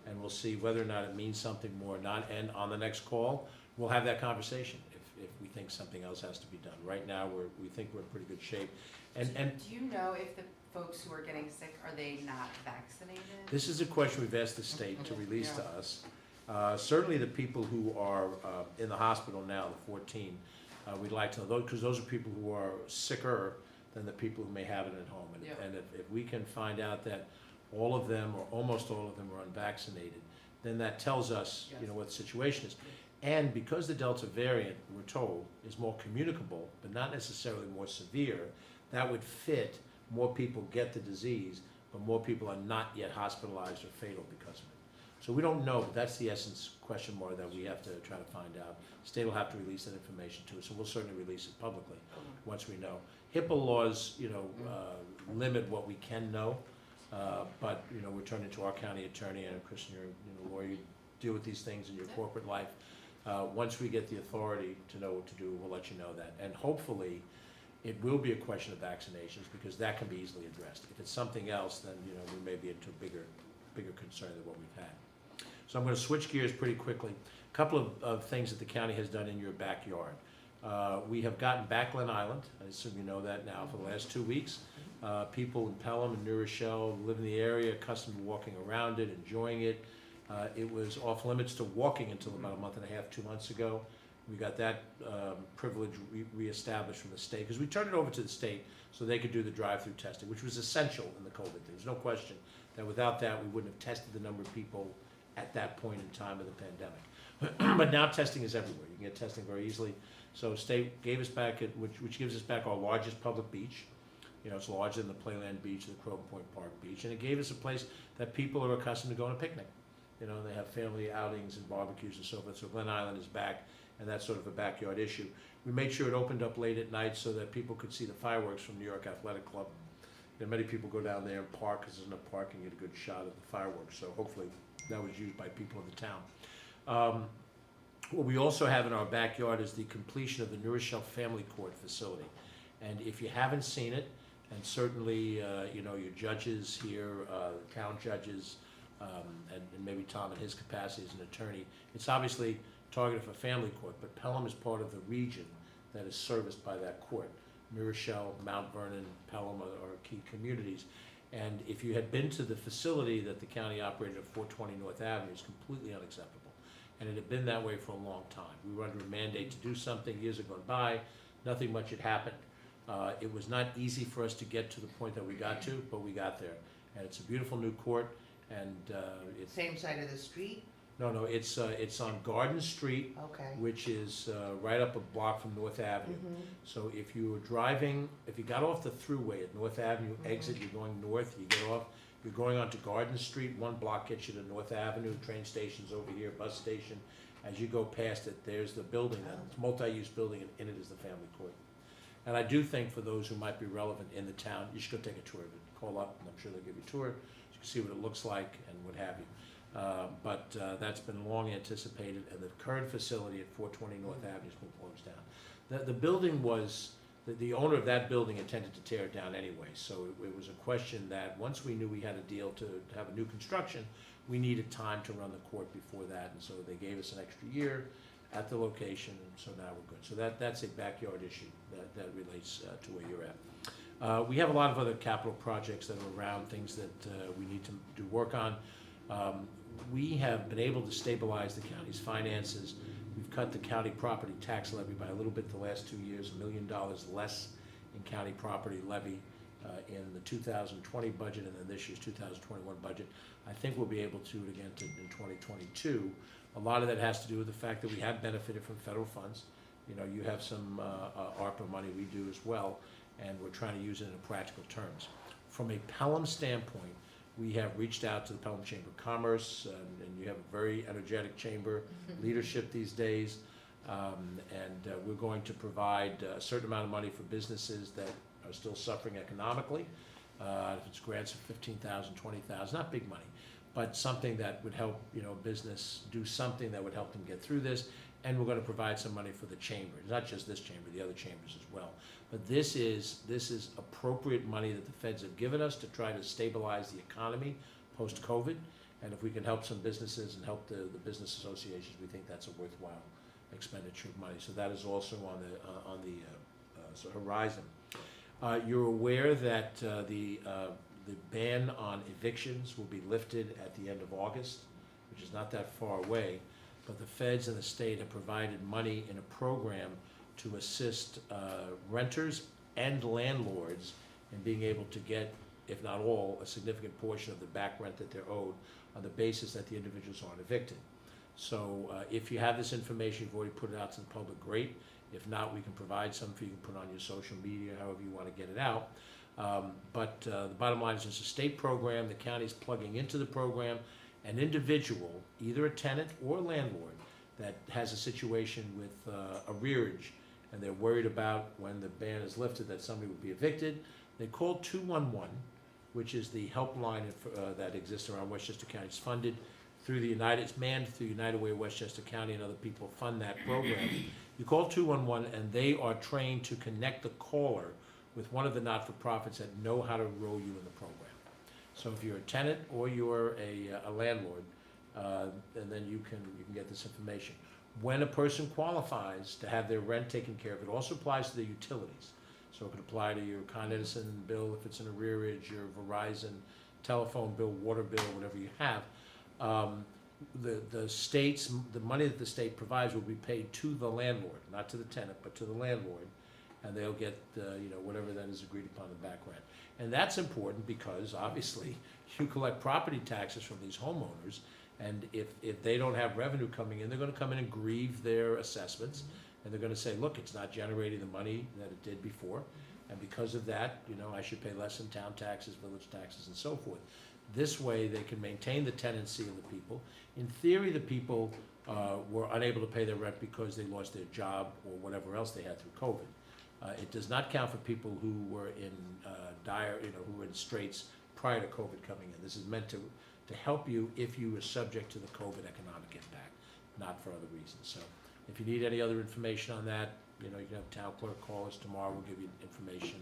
and we'll see whether or not it means something more or not. And on the next call, we'll have that conversation if we think something else has to be done. Right now, we think we're in pretty good shape. And Do you know if the folks who are getting sick, are they not vaccinated? this is a question we've asked the state to release to us. Certainly the people who are in the hospital now, the 14, we'd like to know those, because those are people who are sicker than the people who may have it at home. And if we can find out that all of them or almost all of them are unvaccinated, then that tells us, Yes. what the situation is. And because the Delta variant, we're told, is more communicable, but not necessarily more severe, that would fit, more people get the disease, but more people are not yet hospitalized or fatal because of it. So we don't know, but that's the essence question mark that we have to try to find out. State will have to release that information to us, and we'll certainly release it publicly once we know. HIPAA laws, limit what we can know, but, we're turning to our county attorney, and Kristen, you're, lawyer, you deal with these things in your corporate life. Once we get the authority to know what to do, we'll let you know that. And hopefully, it will be a question of vaccinations, because that can be easily addressed. If it's something else, then, we may be into a bigger concern than what we've had. So I'm gonna switch gears pretty quickly. A couple of things that the county has done in your backyard. We have gotten back Glen Island, I assume you know that now, for the last 2 weeks. People in Pelham and New Rochelle live in the area, accustomed to walking around it, enjoying it. It was off limits to walking until about a month and a half, 2 months ago. We got that privilege reestablished from the state, because we turned it over to the state so they could do the drive-through testing, which was essential in the COVID thing. There's no question that without that, we wouldn't have tested the number of people at that point in time of the pandemic. But now testing is everywhere. You can get testing very easily. So state gave us back, which gives us back our largest public beach. It's larger than the Playland Beach, the Croton Point Park Beach, and it gave us a place that people are accustomed to going to picnic. They have family outings and barbecues and so forth. So Glen Island is back, and that's sort of a backyard issue. We made sure it opened up late at night so that people could see the fireworks from New York Athletic Club. Many people go down there and park, because there's enough parking, get a good shot of the fireworks. So hopefully that was used by people in the town. What we also have in our backyard is the completion of the New Rochelle Family Court facility. And if you haven't seen it, and certainly, your judges here, town judges, and maybe Tom in his capacity as an attorney, it's obviously targeted for family court, but Pelham is part of the region that is serviced by that court. New Rochelle, Mount Vernon, Pelham are key communities. And if you had been to the facility that the county operated at 420 North Avenue, it's completely unacceptable. And it had been that way for a long time. We were under a mandate to do something, years had gone by, nothing much had happened. It was not easy for us to get to the point that we got to, but we got there. And it's a beautiful new court, and it's... Same side of the street? No, it's on Garden Street, Okay. which is right up a block from North Avenue. So if you were driving, if you got off the thruway at North Avenue exit, you're going north, you get off, you're going onto Garden Street, 1 block gets you to North Avenue, train station's over here, bus station. As you go past it, there's the building, it's a multi-use building, and in it is the family court. And I do think for those who might be relevant in the town, you should go take a tour of it. Call up, and I'm sure they'll give you a tour, so you can see what it looks like and what have you. But that's been long anticipated, and the current facility at 420 North Avenue has been closed down. The building was, the owner of that building intended to tear it down anyway, so it was a question that once we knew we had a deal to have a new construction, we needed time to run the court before that, and so they gave us an extra year at the location, and so now we're good. So that's a backyard issue that relates to where you're at. We have a lot of other capital projects that are around, things that we need to do work on. We have been able to stabilize the county's finances. We've cut the county property tax levy by a little bit the last 2 years, $1 million less in county property levy in the 2020 budget, and then this year's 2021 budget. I think we'll be able to again in 2022. A lot of that has to do with the fact that we have benefited from federal funds. You have some ARPA money, we do as well, and we're trying to use it in practical terms. From a Pelham standpoint, we have reached out to the Pelham Chamber of Commerce, and you have a very energetic chamber leadership these days, and we're going to provide a certain amount of money for businesses that are still suffering economically. If it's grants of $15,000, $20,000, not big money, but something that would help business do something that would help them get through this. And we're going to provide some money for the chamber, not just this chamber, the other chambers as well. But this is appropriate money that the feds have given us to try to stabilize the economy post-COVID. And if we can help some businesses and help the business associations, we think that's a worthwhile expenditure of money. So that is also on the horizon. You're aware that the ban on evictions will be lifted at the end of August, which is not that far away. But the feds and the state have provided money in a program to assist renters and landlords in being able to get, if not all, a significant portion of the back rent that they're owed on the basis that the individuals aren't evicted. So if you have this information, you've already put it out to the public, great. If not, we can provide some for you, can put on your social media, however you want to get it out. But the bottom line is it's a state program, the county's plugging into the program. An individual, either a tenant or a landlord, that has a situation with arrearage, and they're worried about when the ban is lifted that somebody will be evicted, they call 211, which is the helpline that exists around Westchester County. It's funded through it's manned through United Way of Westchester County, and other people fund that program. You call 211 and they are trained to connect the caller with one of the not-for-profits that know how to enroll you in the program. So if you're a tenant or you're a landlord, and then you can get this information. When a person qualifies to have their rent taken care of, it also applies to their utilities. So it could apply to your Con Edison bill if it's an arrearage, your Verizon telephone bill, water bill, whatever you have. The money that the state provides will be paid to the landlord, not to the tenant, but to the landlord, and they'll get whatever that is agreed upon in the back rent. And that's important because obviously you collect property taxes from these homeowners, and if they don't have revenue coming in, they're going to come in and grieve their assessments, and they're going to say, look, it's not generating the money that it did before, and because of that, I should pay less in town taxes, village taxes, and so forth. This way, they can maintain the tenancy of the people. In theory, the people were unable to pay their rent because they lost their job or whatever else they had through COVID. It does not count for people who were in who were in straits prior to COVID coming in. This is meant to help you if you were subject to the COVID economic impact, not for other reasons. So if you need any other information on that, you can have town clerk call us tomorrow. We'll give you information.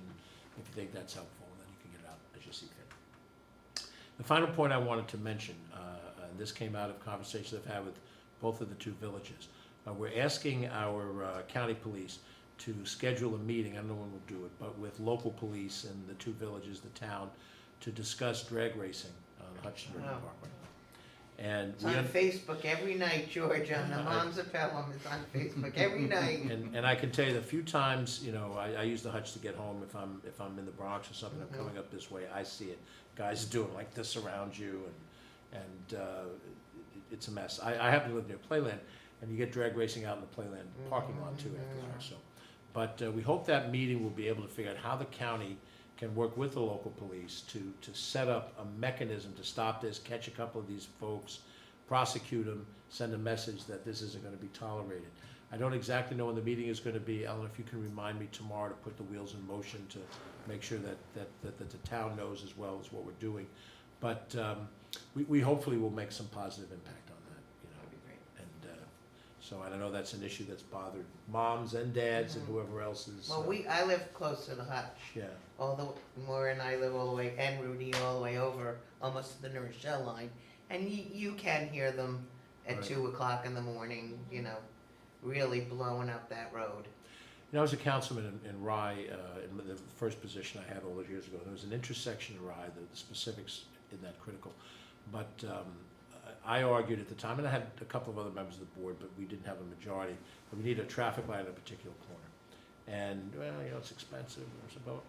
If you think that's helpful, then you can get it out as you see fit. The final point I wanted to mention, and this came out of conversations I've had with both of the two villages. We're asking our county police to schedule a meeting, I don't know when we'll do it, but with local police in the two villages, the town, to discuss drag racing on Hutchinson River Wow. Parkway. And It's on Facebook every night, George, on the Moms of Pelham, it's on Facebook every night. And I can tell you the few times, I use the hutch to get home if I'm in the Bronx or something, I'm coming up this way, I see it. Guys doing like this around you, and it's a mess. I happen to live near Playland, and you get drag racing out in the Playland parking lot too after that, so. But we hope that meeting will be able to figure out how the county can work with the local police to set up a mechanism to stop this, catch a couple of these folks, prosecute them, send a message that this isn't going to be tolerated. I don't exactly know when the meeting is going to be. Ellen, if you can remind me tomorrow to put the wheels in motion to make sure that the town knows as well as what we're doing. But we hopefully will make some positive impact on that. That'd be great. And so I know that's an issue that's bothered moms and dads and whoever else is. Well, I live close to the hutch. Yeah. Although Maura and I live all the way, and Rudy all the way over, almost to the New Rochelle line, and you can hear them at Right. 2 o'clock in the morning, really blowing up that road. I was a councilman in Rye, in the first position I had all those years ago. There was an intersection in Rye, the specifics in that critical. But I argued at the time, and I had a couple of other members of the board, but we didn't have a majority, but we need a traffic light at a particular corner. And, it's expensive, there's about,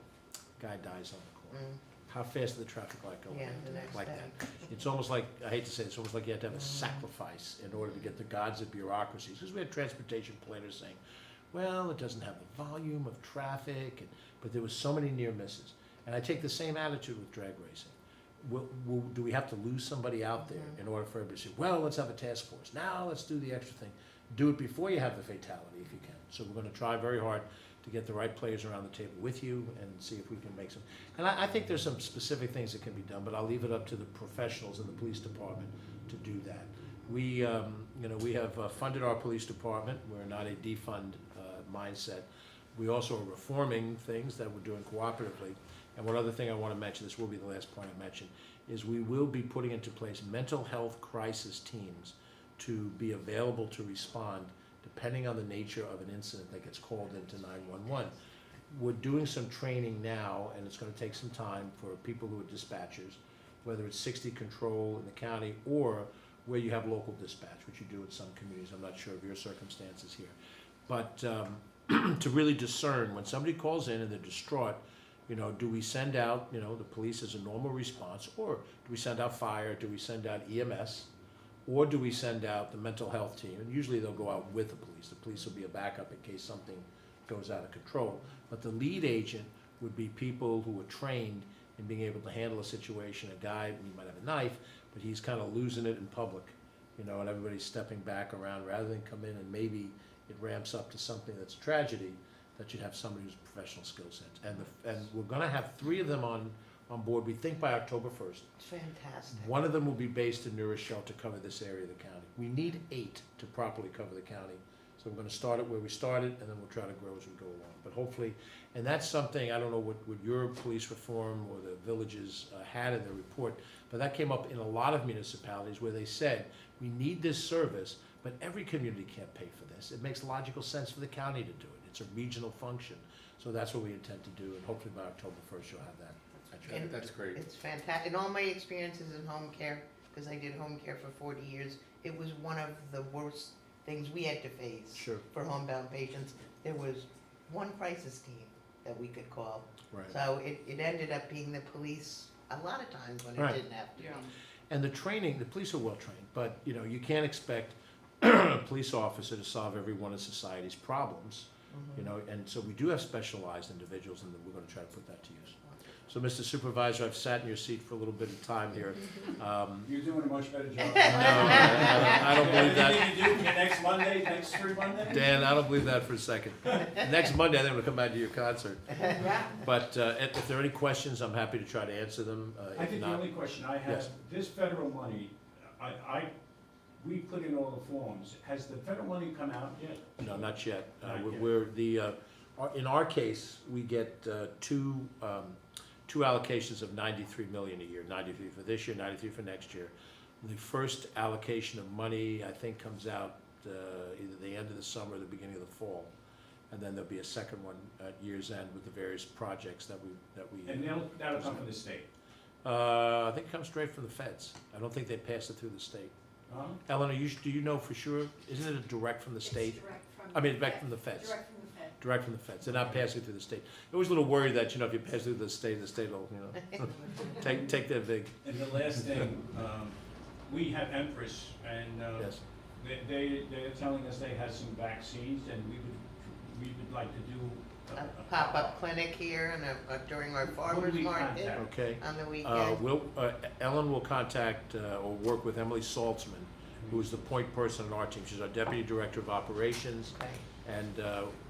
guy dies on the corner. How fast did the traffic light go? Yeah, the next Like day. that. It's almost like, I hate to say it, it's almost like you have to have a sacrifice in order to get the gods of bureaucracies. Because we had transportation planners saying, well, it doesn't have the volume of traffic, but there was so many near misses. And I take the same attitude with drag racing. Do we have to lose somebody out there in order for everybody to say, well, let's have a task force. Now let's do the extra thing. Do it before you have the fatality if you can. So we're going to try very hard to get the right players around the table with you and see if we can make some. And I think there's some specific things that can be done, but I'll leave it up to the professionals in the police department to do that. We have funded our police department. We're not a defund mindset. We also are reforming things that we're doing cooperatively. And one other thing I want to mention, this will be the last point I mention, is we will be putting into place mental health crisis teams to be available to respond depending on the nature of an incident that gets called into 911. We're doing some training now, and it's going to take some time for people who are dispatchers, whether it's 60 control in the county or where you have local dispatch, which you do in some communities. I'm not sure of your circumstances here. But to really discern when somebody calls in and they're distraught, do we send out, the police as a normal response, or do we send out fire, do we send out EMS, or do we send out the mental health team? And usually they'll go out with the police. The police will be a backup in case something goes out of control. But the lead agent would be people who are trained in being able to handle a situation. A guy, he might have a knife, but he's kind of losing it in public, you know, and everybody's stepping back around, rather than come in and maybe it ramps up to something that's a tragedy, that you'd have somebody who's professional skill sets. And we're gonna have 3 of them on board, we think by October 1st. It's fantastic. One of them will be based in New Rochelle to cover this area of the county. We need 8 to properly cover the county. So we're gonna start it where we started, and then we'll try to grow as we go along. But hopefully, and that's something, I don't know what your police reform or the villages had in their report, but that came up in a lot of municipalities where they said, we need this service, but every community can't pay for this. It makes logical sense for the county to do it. It's a regional function. So that's what we intend to do, and hopefully by October 1st, you'll have that. And That's great. It's fantastic. In all my experiences in home care, because I did home care for 40 years, it was one of the worst things we had to face Sure. for homebound patients. There was one crisis team that we could call. Right. So it ended up being the police a lot of times when Right. it didn't have to be. And the training, the police are well trained, but you know, you can't expect a police officer to solve every one of society's problems, you know, and so we do have specialized individuals, and we're gonna try to put that to use. So, Mr. Supervisor, I've sat in your seat for a little bit of time here. You're doing a much better job. No, I don't believe that. Anything you do next Monday, next 3 Mondays? Dan, I don't believe that for a second. Next Monday, I think I'm gonna come back to your concert. Yeah. But if there are any questions, I'm happy to try to answer them. I If think the not, only question I have, Yes. this federal money, we put in all the forms. Has the federal money come out yet? no, not yet. Not yet. In our case, we get two allocations of 93 million a year, 93 for this year, 93 for next year. The first allocation of money, I think, comes out either the end of the summer or the beginning of the fall. And then there'll be a second one at year's end with the various projects that we. And that'll come from the state? I think it comes straight from the feds. I don't think they pass it through the state. Huh? Eleanor, do you know for sure? Isn't it a direct from the state? Direct from the feds. Direct from the Fed. Direct from the feds. They're not passing through the state. They're always a little worried that, you know, if you pass through the state will, you know, take their big, And the last thing, we have Empress, and yes. they're telling us they have some vaccines, and we would like to do A pop-up clinic here and during our farmers we market contact? Okay. on the weekend. Ellen will contact or work with Emily Saltzman, who is the point person on our team. She's our Deputy Director of Operations. Okay. And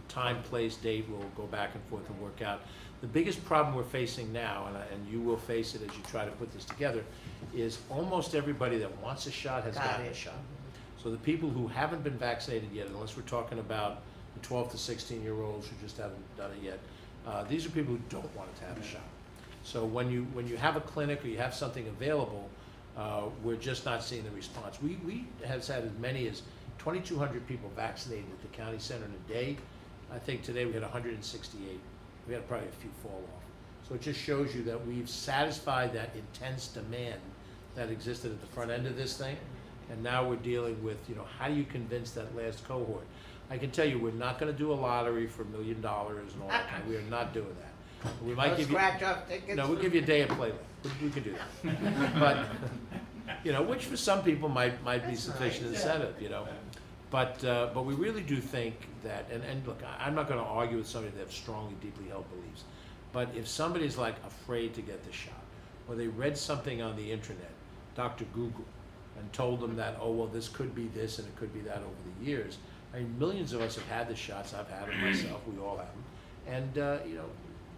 time, place, date, we'll go back and forth and work out. The biggest problem we're facing now, and you will face it as you try to put this together, is almost everybody that wants a shot has Got gotten it. a shot. So the people who haven't been vaccinated yet, unless we're talking about the 12 to 16-year-olds who just haven't done it yet, these are people who don't want to have a shot. So when you have a clinic or you have something available, we're just not seeing the response. We have had as many as 2,200 people vaccinated at the county center in a day. I think today we had 168. We had probably a few fall off. So it just shows you that we've satisfied that intense demand that existed at the front end of this thing. And now we're dealing with, you know, how do you convince that last cohort? I can tell you, we're not gonna do a lottery for $1 million and all that kind. We are not doing that. We might No give you. scratch-off tickets? No, we'll give you a day of play. We can do that. But, you know, which for some people might be That's sufficient nice. incentive, you know. But we really do think that, and look, I'm not gonna argue with somebody that have strongly, deeply held beliefs. But if somebody's like afraid to get the shot, or they read something on the internet, Dr. Google, and told them that, oh, well, this could be this and it could be that over the years. I mean, millions of us have had the shots. I've had them myself. We all have them. And, you know,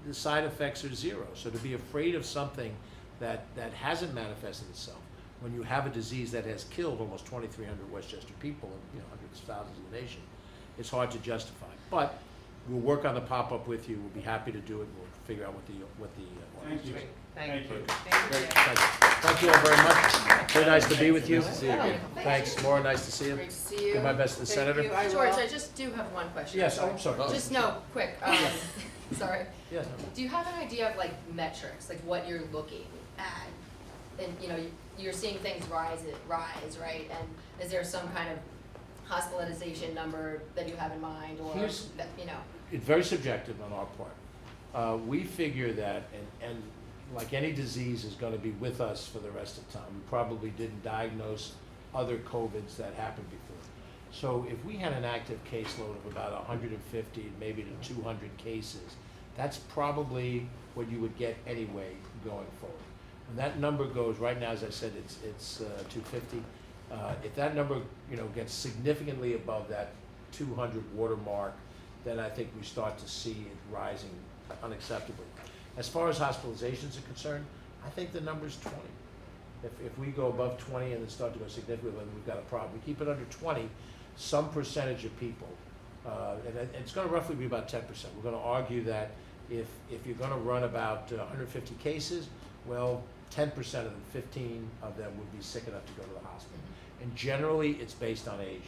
the side effects are zero. So to be afraid of something that hasn't manifested itself, when you have a disease that has killed almost 2,300 Westchester people and, you know, hundreds of thousands in the nation, it's hard to justify. But we'll work on the pop-up with you. We'll be happy to do it. We'll figure out what the Thank you. Great. Thank you. Great, thank you all very much. Very nice to be with you. Nice to see you again. Thanks, Maura, nice to see you. Great to see you. Give my best to the Thank Senator. you. George, I just do have one question. Yes, oh, I'm sorry. Just quick, sorry. Yes. Do you have an idea of like metrics, like what you're looking at? And, you know, you're seeing things rise, right? And is there some kind of hospitalization number that you have in mind, or Here's- that, you know? It's very subjective on our part. We figure that, and like any disease is gonna be with us for the rest of time. We probably didn't diagnose other COVIDs that happened before. So if we had an active caseload of about 150, maybe to 200 cases, that's probably what you would get anyway going forward. When that number goes, right now, as I said, it's 250. If that number, gets significantly above that 200 watermark, then I think we start to see it rising unacceptably. As far as hospitalizations are concerned, I think the number's 20. If we go above 20 and then start to go significantly, then we've got a problem. We keep it under 20, some percentage of people, and it's gonna roughly be about 10%. We're gonna argue that if you're gonna run about 150 cases, well, 10% of them, 15 of them would be sick enough to go to the hospital. And generally, it's based on age.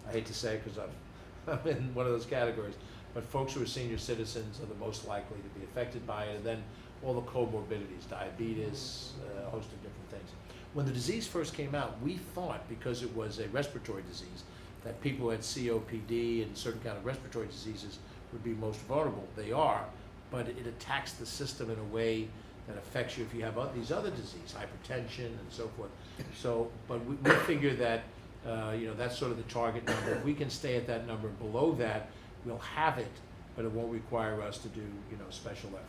I hate to say it because I'm in one of those categories, but folks who are senior citizens are the most likely to be affected by it, and then all the comorbidities, diabetes, a host of different things. When the disease first came out, we thought, because it was a respiratory disease, that people who had COPD and certain kind of respiratory diseases would be most vulnerable. They are, but it attacks the system in a way that affects you if you have these other diseases, hypertension and so forth. So, but we figure that, that's sort of the target number. If we can stay at that number, below that, we'll have it, but it won't require us to do, special effort.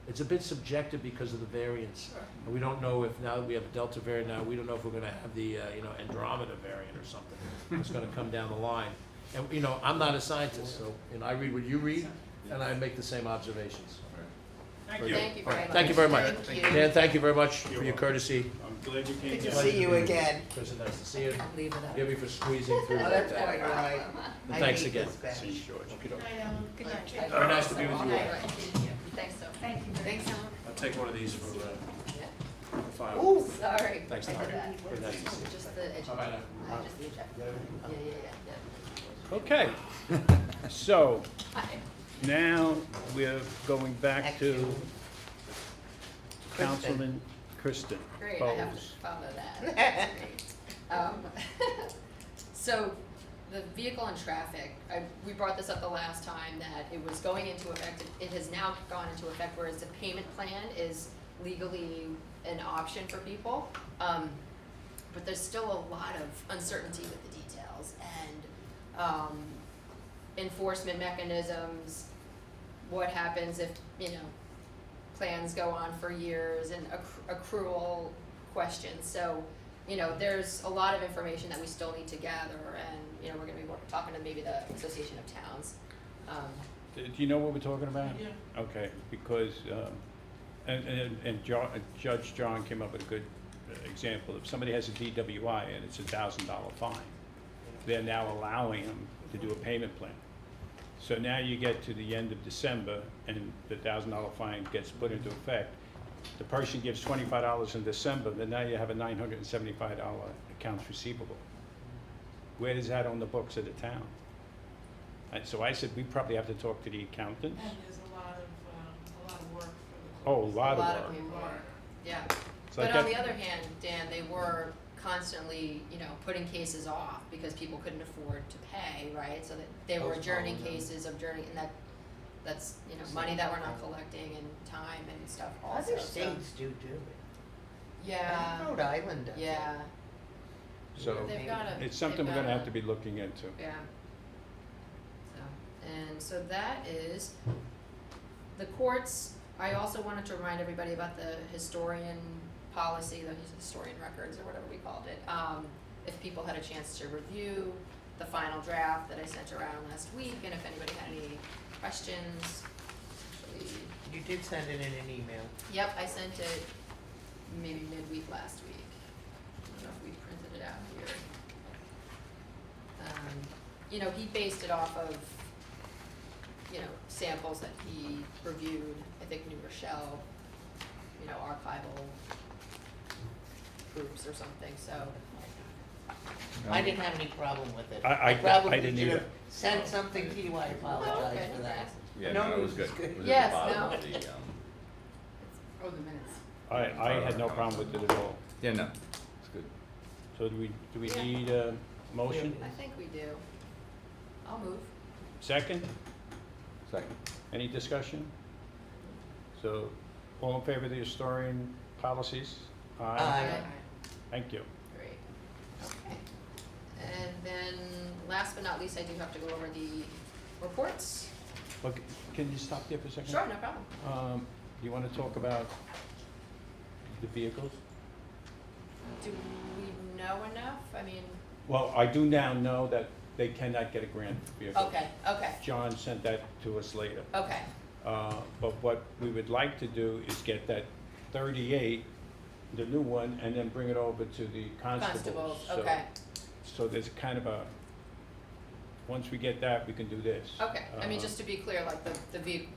It's a bit subjective because of the variants. And we don't know if, now that we have a Delta variant now, we don't know if we're gonna have the, Andromeda variant or something that's gonna come down the line. And, I'm not a scientist, so, I read what you read, and I make the same observations. Thank you. Thank you very much. Thank you very much. Thank you. Dan, thank you very much for your courtesy. I'm glad you came Good to down. see you again. Kristen, nice to see you. Leave it up. Forgive me for squeezing through Oh, like that's that. quite all right. And I thanks hate again. this bench. See you, George. Okey-doke. Good night. Very nice to be with you all. Thanks so much. Thank you. Thanks, Ellen. I'll take one of these for the file. Ooh, Sorry. Thanks, I Tom. did that. Very nice to see you. Just the edge. Bye-bye now. Just the edge. Yeah. Okay, so Hi. now we're going back to Action. Councilman Kristen Great, I have to Bowles. follow that. That's great. So, the vehicle and traffic, we brought this up the last time, that it was going into effect, it has now gone into effect, whereas the payment plan is legally an option for people. But there's still a lot of uncertainty with the details, and enforcement mechanisms, what happens if, plans go on for years, and accrual questions. So, there's a lot of information that we still need to gather, and, we're gonna be talking to maybe the Association of Towns. Do you know what we're talking about? Yeah. Okay, because, Judge John came up with a good example. If somebody has a DWI and it's $1,000 fine, they're now allowing them to do a payment plan. So now you get to the end of December and the $1,000 fine gets put into effect. The person gives $25 in December, then now you have a $975 accounts receivable. Where is that on the books of the town? And so I said, we probably have to talk to the accountants. And there's a lot of work for the. Oh, a lot A lot of of work. paperwork, yeah. So I But on get- the other hand, Dan, they were constantly, putting cases off because people couldn't afford to pay, right? So that they were adjourning cases, and that's, money that we're not collecting, and time and stuff also, other so. states do it. Yeah, And Rhode Island does it. yeah, So they've got a. it's something we're they've gonna got have to be looking into. Yeah. So that is, the courts, I also wanted to remind everybody about the historian policy, the historian records, or whatever we called it. If people had a chance to review the final draft that I sent around last week, and if anybody had any questions, actually, You did send it in an email. yep, I sent it maybe midweek last week. I don't know if we printed it out here. He based it off of, samples that he reviewed, I think New Rochelle, archival groups or something, so. I didn't have any problem with it. I probably didn't should have either. sent something to you, I apologize okay. for that. Yeah, No no, it was news good. is good. It was Yes, at the bottom no. of the, Oh, the minutes. I had no problem with it at all. yeah, no, it's good. So do we Yeah. need a motion? I think we do. I'll move. Second? Second. Any discussion? So, all in favor of the historian policies? Aye. Thank you. Great. And then, last but not least, I do have to go over the reports. Look, can you stop there for a second? Sure, no problem. You wanna talk about the vehicles? Do we know enough? I mean, Well, I do now know that they cannot get a grant for vehicles. okay, John sent that to us later. okay. But what we would like to do is get that 38, the new one, and then bring it over to the constables. Constables, So- okay, So there's kind of a, once we get that, we can do this. okay. I mean, Uh, just to be clear, like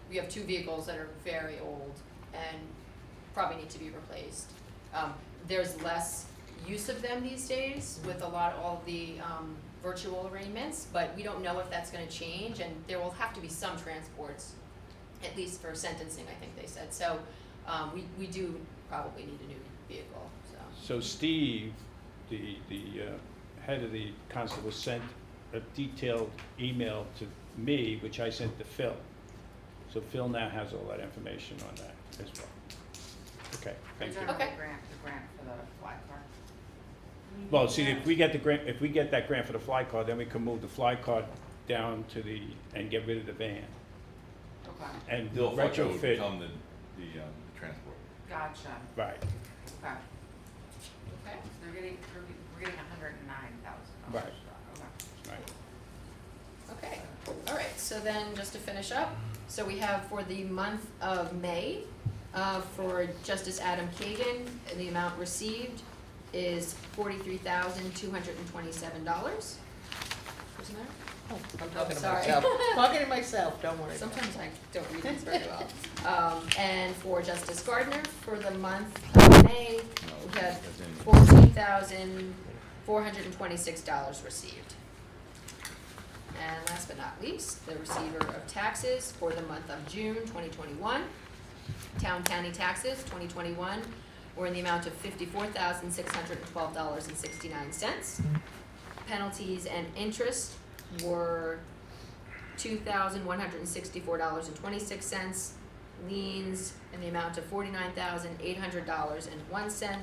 we have 2 vehicles that are very old and probably need to be replaced. There's less use of them these days with all of the virtual arraignments, but we don't know if that's gonna change, and there will have to be some transports, at least for sentencing, I think they said. So, we do probably need a new vehicle, so. So Steve, the head of the constable, sent a detailed email to me, which I sent to Phil. So Phil now has all that information on that as well. Okay, thank you. Okay. The grant for the fly car. Well, see, if we get that grant for the fly car, then we can move the fly car down to and get rid of the van. Okay, And They'll fluctuate, would retrofit, become the transport. gotcha, right. okay. Okay. We're getting $109,000. Right. Okay. Right. Okay, all right, so then just to finish up, so we have for the month of May, for Justice Adam Kagan, the amount received is $43,227. What's the matter? I'm talking to sorry. myself. Talking to myself, don't worry. Sometimes I don't read these very well. And for Justice Gardner, for the month of May, we had $14,426 received. And last but not least, the receiver of taxes for the month of June 2021. Town county taxes 2021 were in the amount of $54,612.69. Penalties and interest were $2,164.26. Liens in the amount of $49,800.01.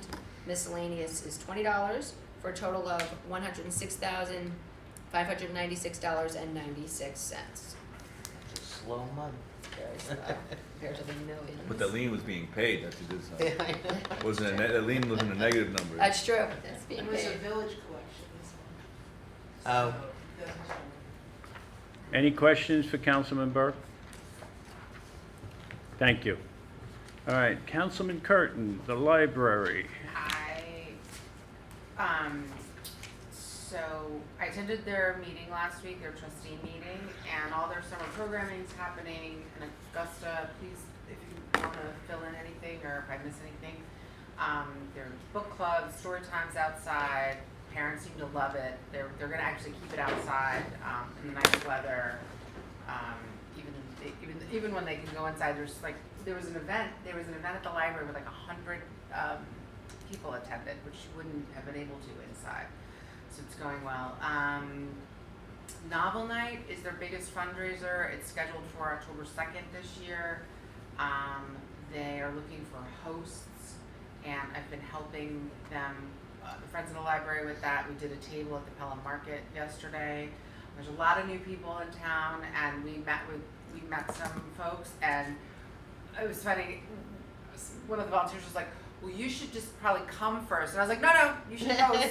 Miscellaneous is $20 for a total of $106,596.96. Slow month. Very slow compared to the millions. But the lien was being paid, that's a good sign. Yeah, I know. The lien wasn't a negative number. That's true, that's being It was a paid. village collection this Oh. one. So, it doesn't show. Any questions for Councilman Burke? Thank you. All right, Councilman Curtin, the library. So I attended their meeting last week, their trustee meeting, and all their summer programming's happening in Augusta. Please, if you wanna fill in anything or if I miss anything. There's book clubs, story times outside, parents seem to love it. They're gonna actually keep it outside, in the nice weather. Even when they can go inside, there was an event at the library with like 100 people attended, which you wouldn't have been able to inside. So it's going well. Novel Night is their biggest fundraiser. It's scheduled for October 2nd this year. They are looking for hosts, and I've been helping them, the Friends of the Library, with that. We did a table at the Pelham Market yesterday. There's a lot of new people in town, and we met some folks, and it was funny. One of the volunteers was like, well, you should just probably come first. And I was like, no, you should host.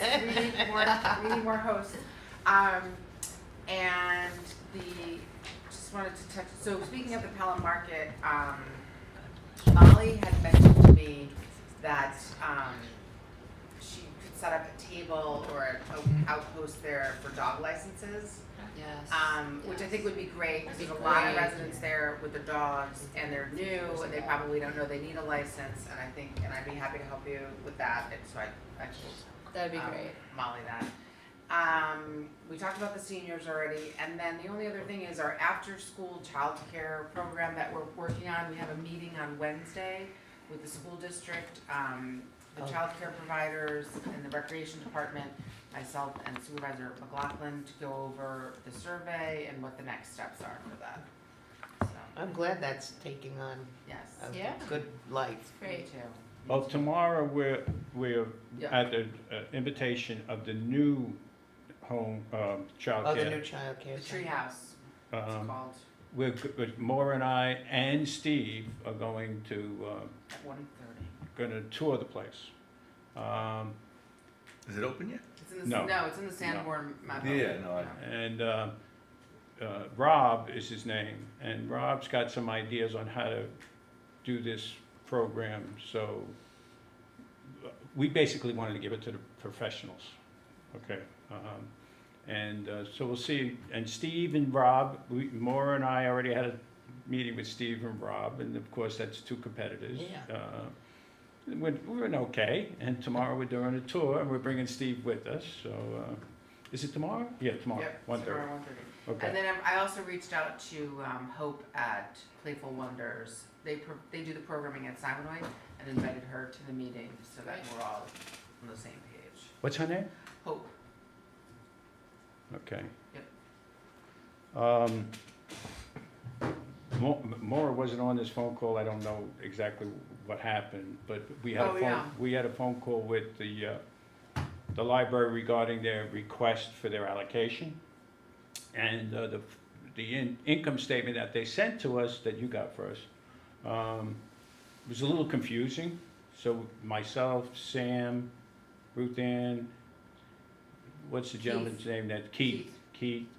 We need more hosts. And just wanted to touch, so speaking of the Pelham Market, Molly had mentioned to me that she could set up a table or an outpost there for dog licenses. Yes. Which I think would be great, because That'd there's be a lot of great. residents there with their dogs, and they're new, and they probably don't know they need a license, and I'd be happy to help you with that, and so I told That'd be great. Molly that. We talked about the seniors already, and then the only other thing is our after-school childcare program that we're working on. We have a meeting on Wednesday with the school district, the childcare providers, and the recreation department, myself and Supervisor McLaughlin, to go over the survey and what the next steps are for that. So, I'm glad that's taking on yes. a Yeah. good life. Me Great. too. Well, tomorrow, we're Yeah. at the invitation of the new home, Oh, the childcare. new childcare The center. treehouse, it's Um, called, Maura and I and Steve are going to, at 1:30. gonna tour the place. Is it open yet? It's in the, No. no, it's in the Sanborn Mount. Yeah, no, And Rob is his name, and Rob's got some ideas on how to do this program, so we basically wanted to give it to the professionals, okay? So we'll see, and Steve and Rob, Maura and I already had a meeting with Steve and Rob, and of course, that's two competitors. Yeah. We're in okay, and tomorrow we're doing a tour, and we're bringing Steve with us, so, is it tomorrow? Yeah, tomorrow, Yep, 1:30. tomorrow 1:30. Okay. And then I also reached out to Hope at Playful Wonders. They do the programming at Simonoid and invited her to the meeting so that we're all on the same page. What's her name? Hope. Okay. Yep. Maura wasn't on this phone call, I don't know exactly what happened, but we had Oh, yeah. we had a phone call with the library regarding their request for their allocation. And the income statement that they sent to us, that you got first, was a little confusing. So myself, Sam, Ruth Ann, what's the gentleman's name, that Keith,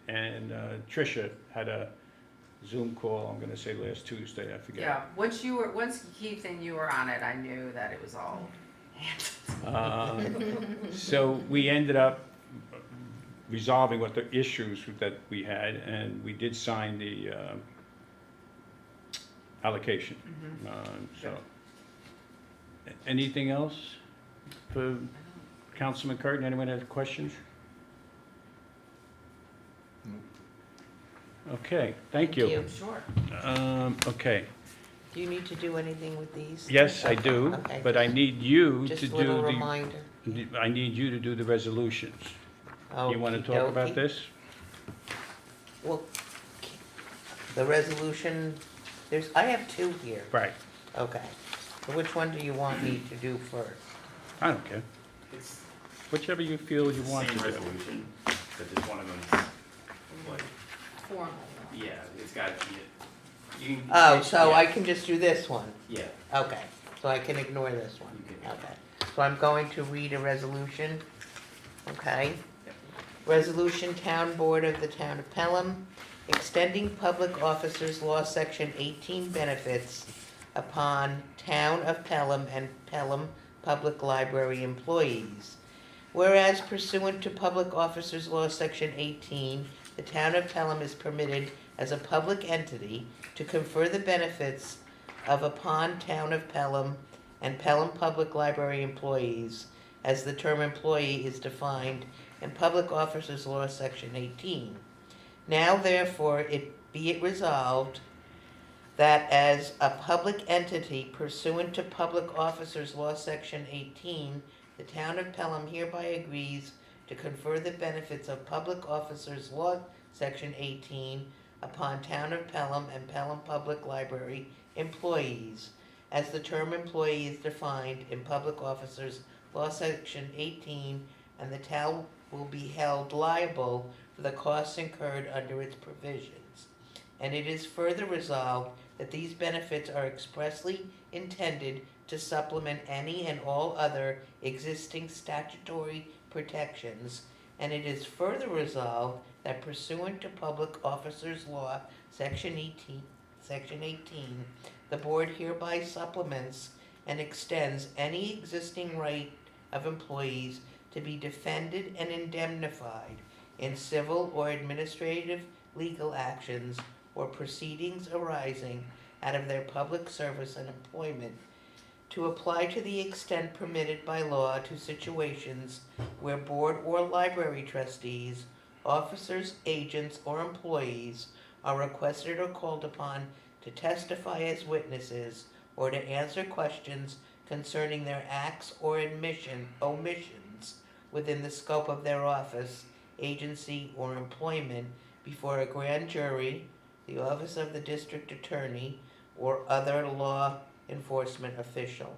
and Tricia had a Zoom call, I'm gonna say last Tuesday, I forget. Yeah, once Keith and you were on it, I knew that it was all So we ended up resolving what the issues that we had, and we did sign the allocation. So, anything else for Councilman Curtin? Anyone have questions? Okay, thank you. sure. Okay, Do you need to do anything with these? yes, I do, Okay. but I need you to Just a do little the, reminder. I need you to do the resolutions. You want to talk about Okey-dokey. this? Well, the resolution, I have two here. Right, Okay. So which one do you want me to do first? I don't care. It's Whichever you feel you want same to do. resolution, but just one of them's like, Formal. yeah, it's got, you can. Oh, so yeah, I can just do this one? Yeah, Okay, so I can ignore this one? You can. Okay. So I'm going to read a resolution, okay? Yep. Resolution Town Board of the Town of Pelham, extending Public Officers Law Section 18 benefits upon Town of Pelham and Pelham Public Library employees. Whereas pursuant to Public Officers Law Section 18, the Town of Pelham is permitted as a public entity to confer the benefits of upon Town of Pelham and Pelham Public Library employees, as the term employee is defined in Public Officers Law Section 18. Now therefore be it resolved that as a public entity pursuant to Public Officers Law Section 18, the Town of Pelham hereby agrees to confer the benefits of Public Officers Law Section 18 upon Town of Pelham and Pelham Public Library employees, as the term employee is defined in Public Officers Law Section 18, and the town will be held liable for the costs incurred under its provisions. And it is further resolved that these benefits are expressly intended to supplement any and all other existing statutory protections, and it is further resolved that pursuant to Public Officers Law, Section 18, the Board hereby supplements and extends any existing right of employees to be defended and indemnified in civil or administrative legal actions or proceedings arising out of their public service and employment, to apply to the extent permitted by law to situations where board or library trustees, officers, agents, or employees are requested or called upon to testify as witnesses or to answer questions concerning their acts or omissions within the scope of their office, agency, or employment before a grand jury, the office of the district attorney, or other law enforcement official.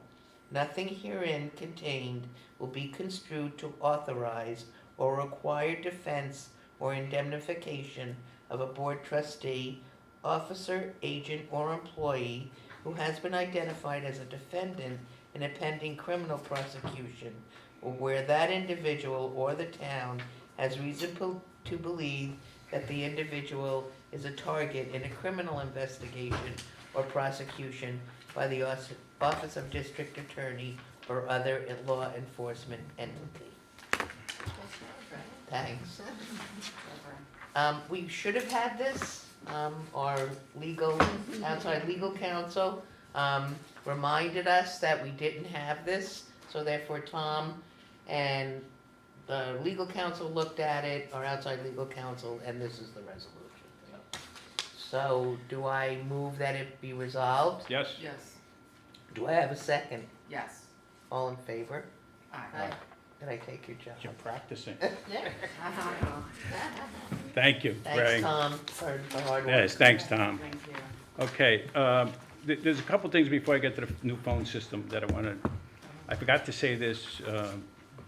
Nothing herein contained will be construed to authorize or required defense or indemnification of a board trustee, officer, agent, or employee who has been identified as a defendant in a pending criminal prosecution, or where that individual or the town has reason to believe that the individual is a target in a criminal investigation or prosecution by the Office of District Attorney or other law enforcement entity. Thanks. We should have had this, our outside legal counsel, reminded us that we didn't have this, so therefore Tom and the legal counsel looked at it, our outside legal counsel, and this is the resolution. So, do I move that it be resolved? Yes? Yes, Do I have a second? yes. All in favor? Aye. Did I take your job? You're practicing. Yeah. Thank you, Thanks, Greg. Tom, for the hard work. Yes, thanks, Tom. Thank you. Okay, there's a couple things before I get to the new phone system that I forgot to say this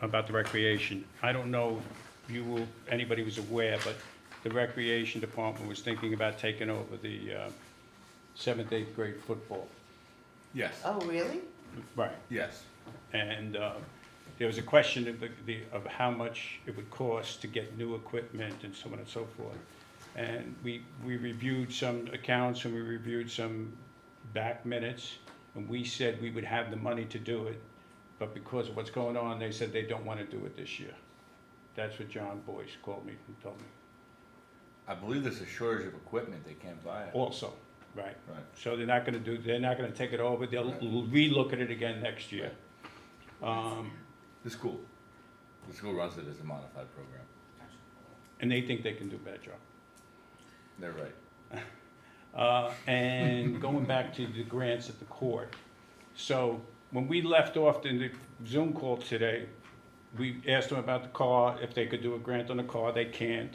about the recreation. I don't know if anybody was aware, but the recreation department was thinking about taking over the 7th, 8th grade football. Yes, Oh, really? Right. yes. And there was a question of how much it would cost to get new equipment and so on and so forth. And we reviewed some accounts and we reviewed some back minutes, and we said we would have the money to do it, but because of what's going on, they said they don't want to do it this year. That's what John Boyce called me and told me. I believe there's a shortage of equipment, they can't buy it. Also, right. Right. So they're not gonna take it over, they'll relook at it again next year. The school runs it as a modified program. And they think they can do a better job. They're right. And going back to the grants at the court. So when we left off in the Zoom call today, we asked them about the car, if they could do a grant on the car, they can't.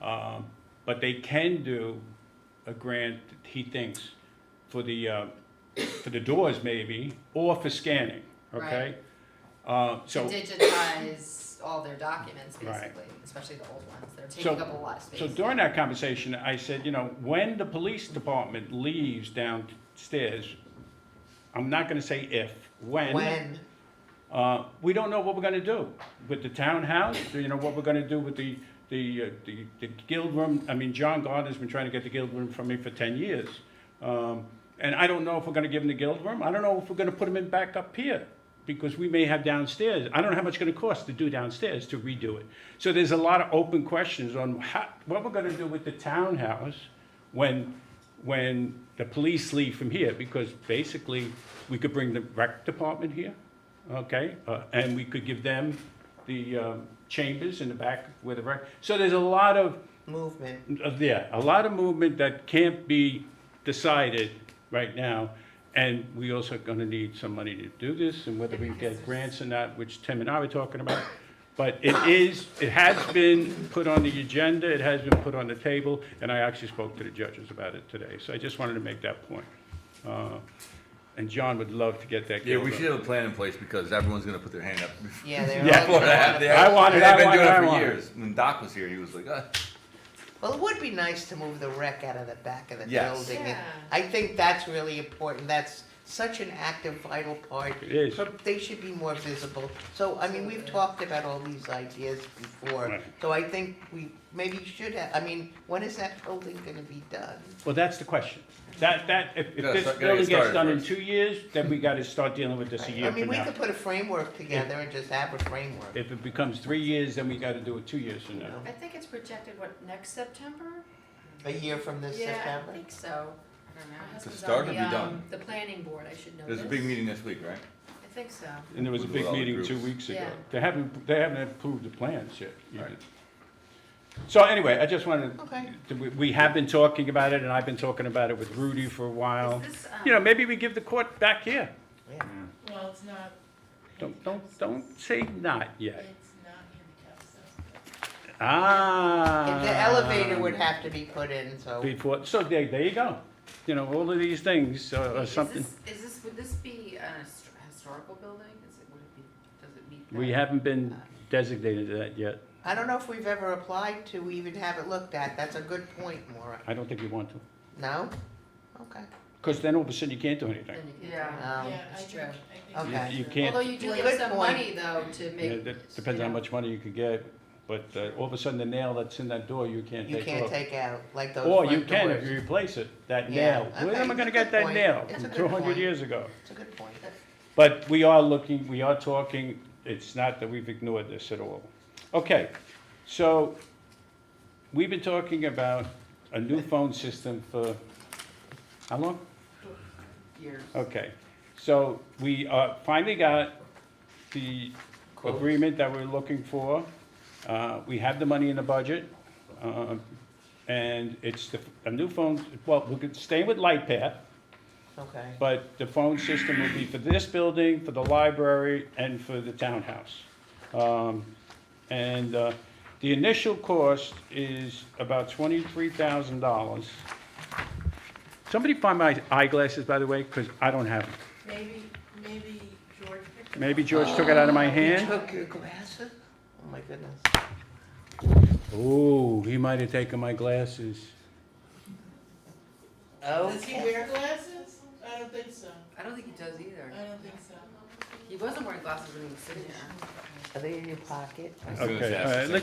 Okay. But they can do a grant, he thinks, for the doors maybe, or for scanning, okay? To So, digitize all their documents, Right. basically, especially the old ones. They're taking up a lot of space. so during that conversation, I said, when the police department leaves downstairs, I'm not gonna say if, when. We don't know what we're gonna do with the townhouse, what we're gonna do with the guild room. I mean, John Gardner's been trying to get the guild room from me for 10 years. And I don't know if we're gonna give him the guild room. I don't know if we're gonna put him in back up here, because we may have downstairs. I don't know how much it's gonna cost to do downstairs, to redo it. So there's a lot of open questions on what we're gonna do with the townhouse when the police leave from here, because basically, we could bring the rec department here, okay? And we could give them the chambers in the back where the rec, so there's a lot of, Movement. a lot of movement that can't be decided right now. And we also gonna need some money to do this, and whether we get grants or not, which Tim and I were talking about. But it has been put on the agenda, it has been put on the table, and I actually spoke to the judges about it today. So I just wanted to make that point. And John would love to get that. Yeah, we guild should have a plan in place because everyone's gonna put their hand up. Yeah, they're Yeah. all Before that, going they up. I want it, they've I been want doing it, it I for want it. years. When Doc was here, he was like, Well, it would be nice to move the rec out of the back of the Yes. building. Yeah. I think that's really important. That's such an active, vital part. It is. But they should be more visible. So, I mean, we've talked about all these ideas before. Right. So I think we maybe should have, I mean, when is that building gonna be done? Well, that's the question. If Gotta this start- gotta building get gets started done in first. 2 years, then we gotta start dealing with this a year I mean, from we now. could put a framework together and just have a framework. If it becomes 3 years, then we gotta do it 2 years from now. I think it's projected, next September? A year from this Yeah, I September? think so. I don't know. My husband's start on or be the, done? The planning board, I should know there's a this. big meeting this week, right? I think so. And there was a With big all the meeting 2 groups. weeks ago. Yeah. They haven't approved the plans yet. either. Right. So anyway, I just wanted, Okay. we have been talking about it, and I've been talking about it with Rudy for a while. Is this, Maybe we give the court back here. Yeah. Well, it's not. Don't say not yet. It's not handicap accessible. Ah. The elevator would have to be put in, so. Before, so there you go. All of these things are something. would this be a historical building? Would it be, does it meet? We that? haven't been designated to that yet. I don't know if we've ever applied to even have it looked at. That's a good point, Maura. I don't think you want to, No? Okay. because then all of a sudden you can't do anything. Then you can't. Yeah. Yeah, I It's think, true. I think. Okay. You can't, Although you do Good get some point. money though to yeah, make. that depends on how you know. much money you could get, but all of a sudden the nail that's in that door, you can't You take can't off. take out, like those Or you front can if doors. you replace it, that Yeah, nail. Where okay, am I gonna it's a get good that point. nail It's a from good 200 point. years ago? It's a good point. But we are looking, we are talking, it's not that we've ignored this at all. Okay, so we've been talking about a new phone system for, how long? Years. Okay, so we finally got the Quotes. agreement that we're looking for. We have the money in the budget, and it's a new phone, well, we could stay with LightPath, Okay. but the phone system will be for this building, for the library, and for the townhouse. And the initial cost is about $23,000. Somebody find my eyeglasses, by the way, because I don't have them. Maybe George picked it Maybe up. George took it out of my You hand? took your glasses? Oh, my goodness. Oh, he might have taken my glasses. Does he Okay. wear glasses? I don't think so. I don't think he does either. I don't think so. He wasn't wearing glasses when he was sitting here. Are they in your pocket? I was gonna Okay, ask all the right, same let's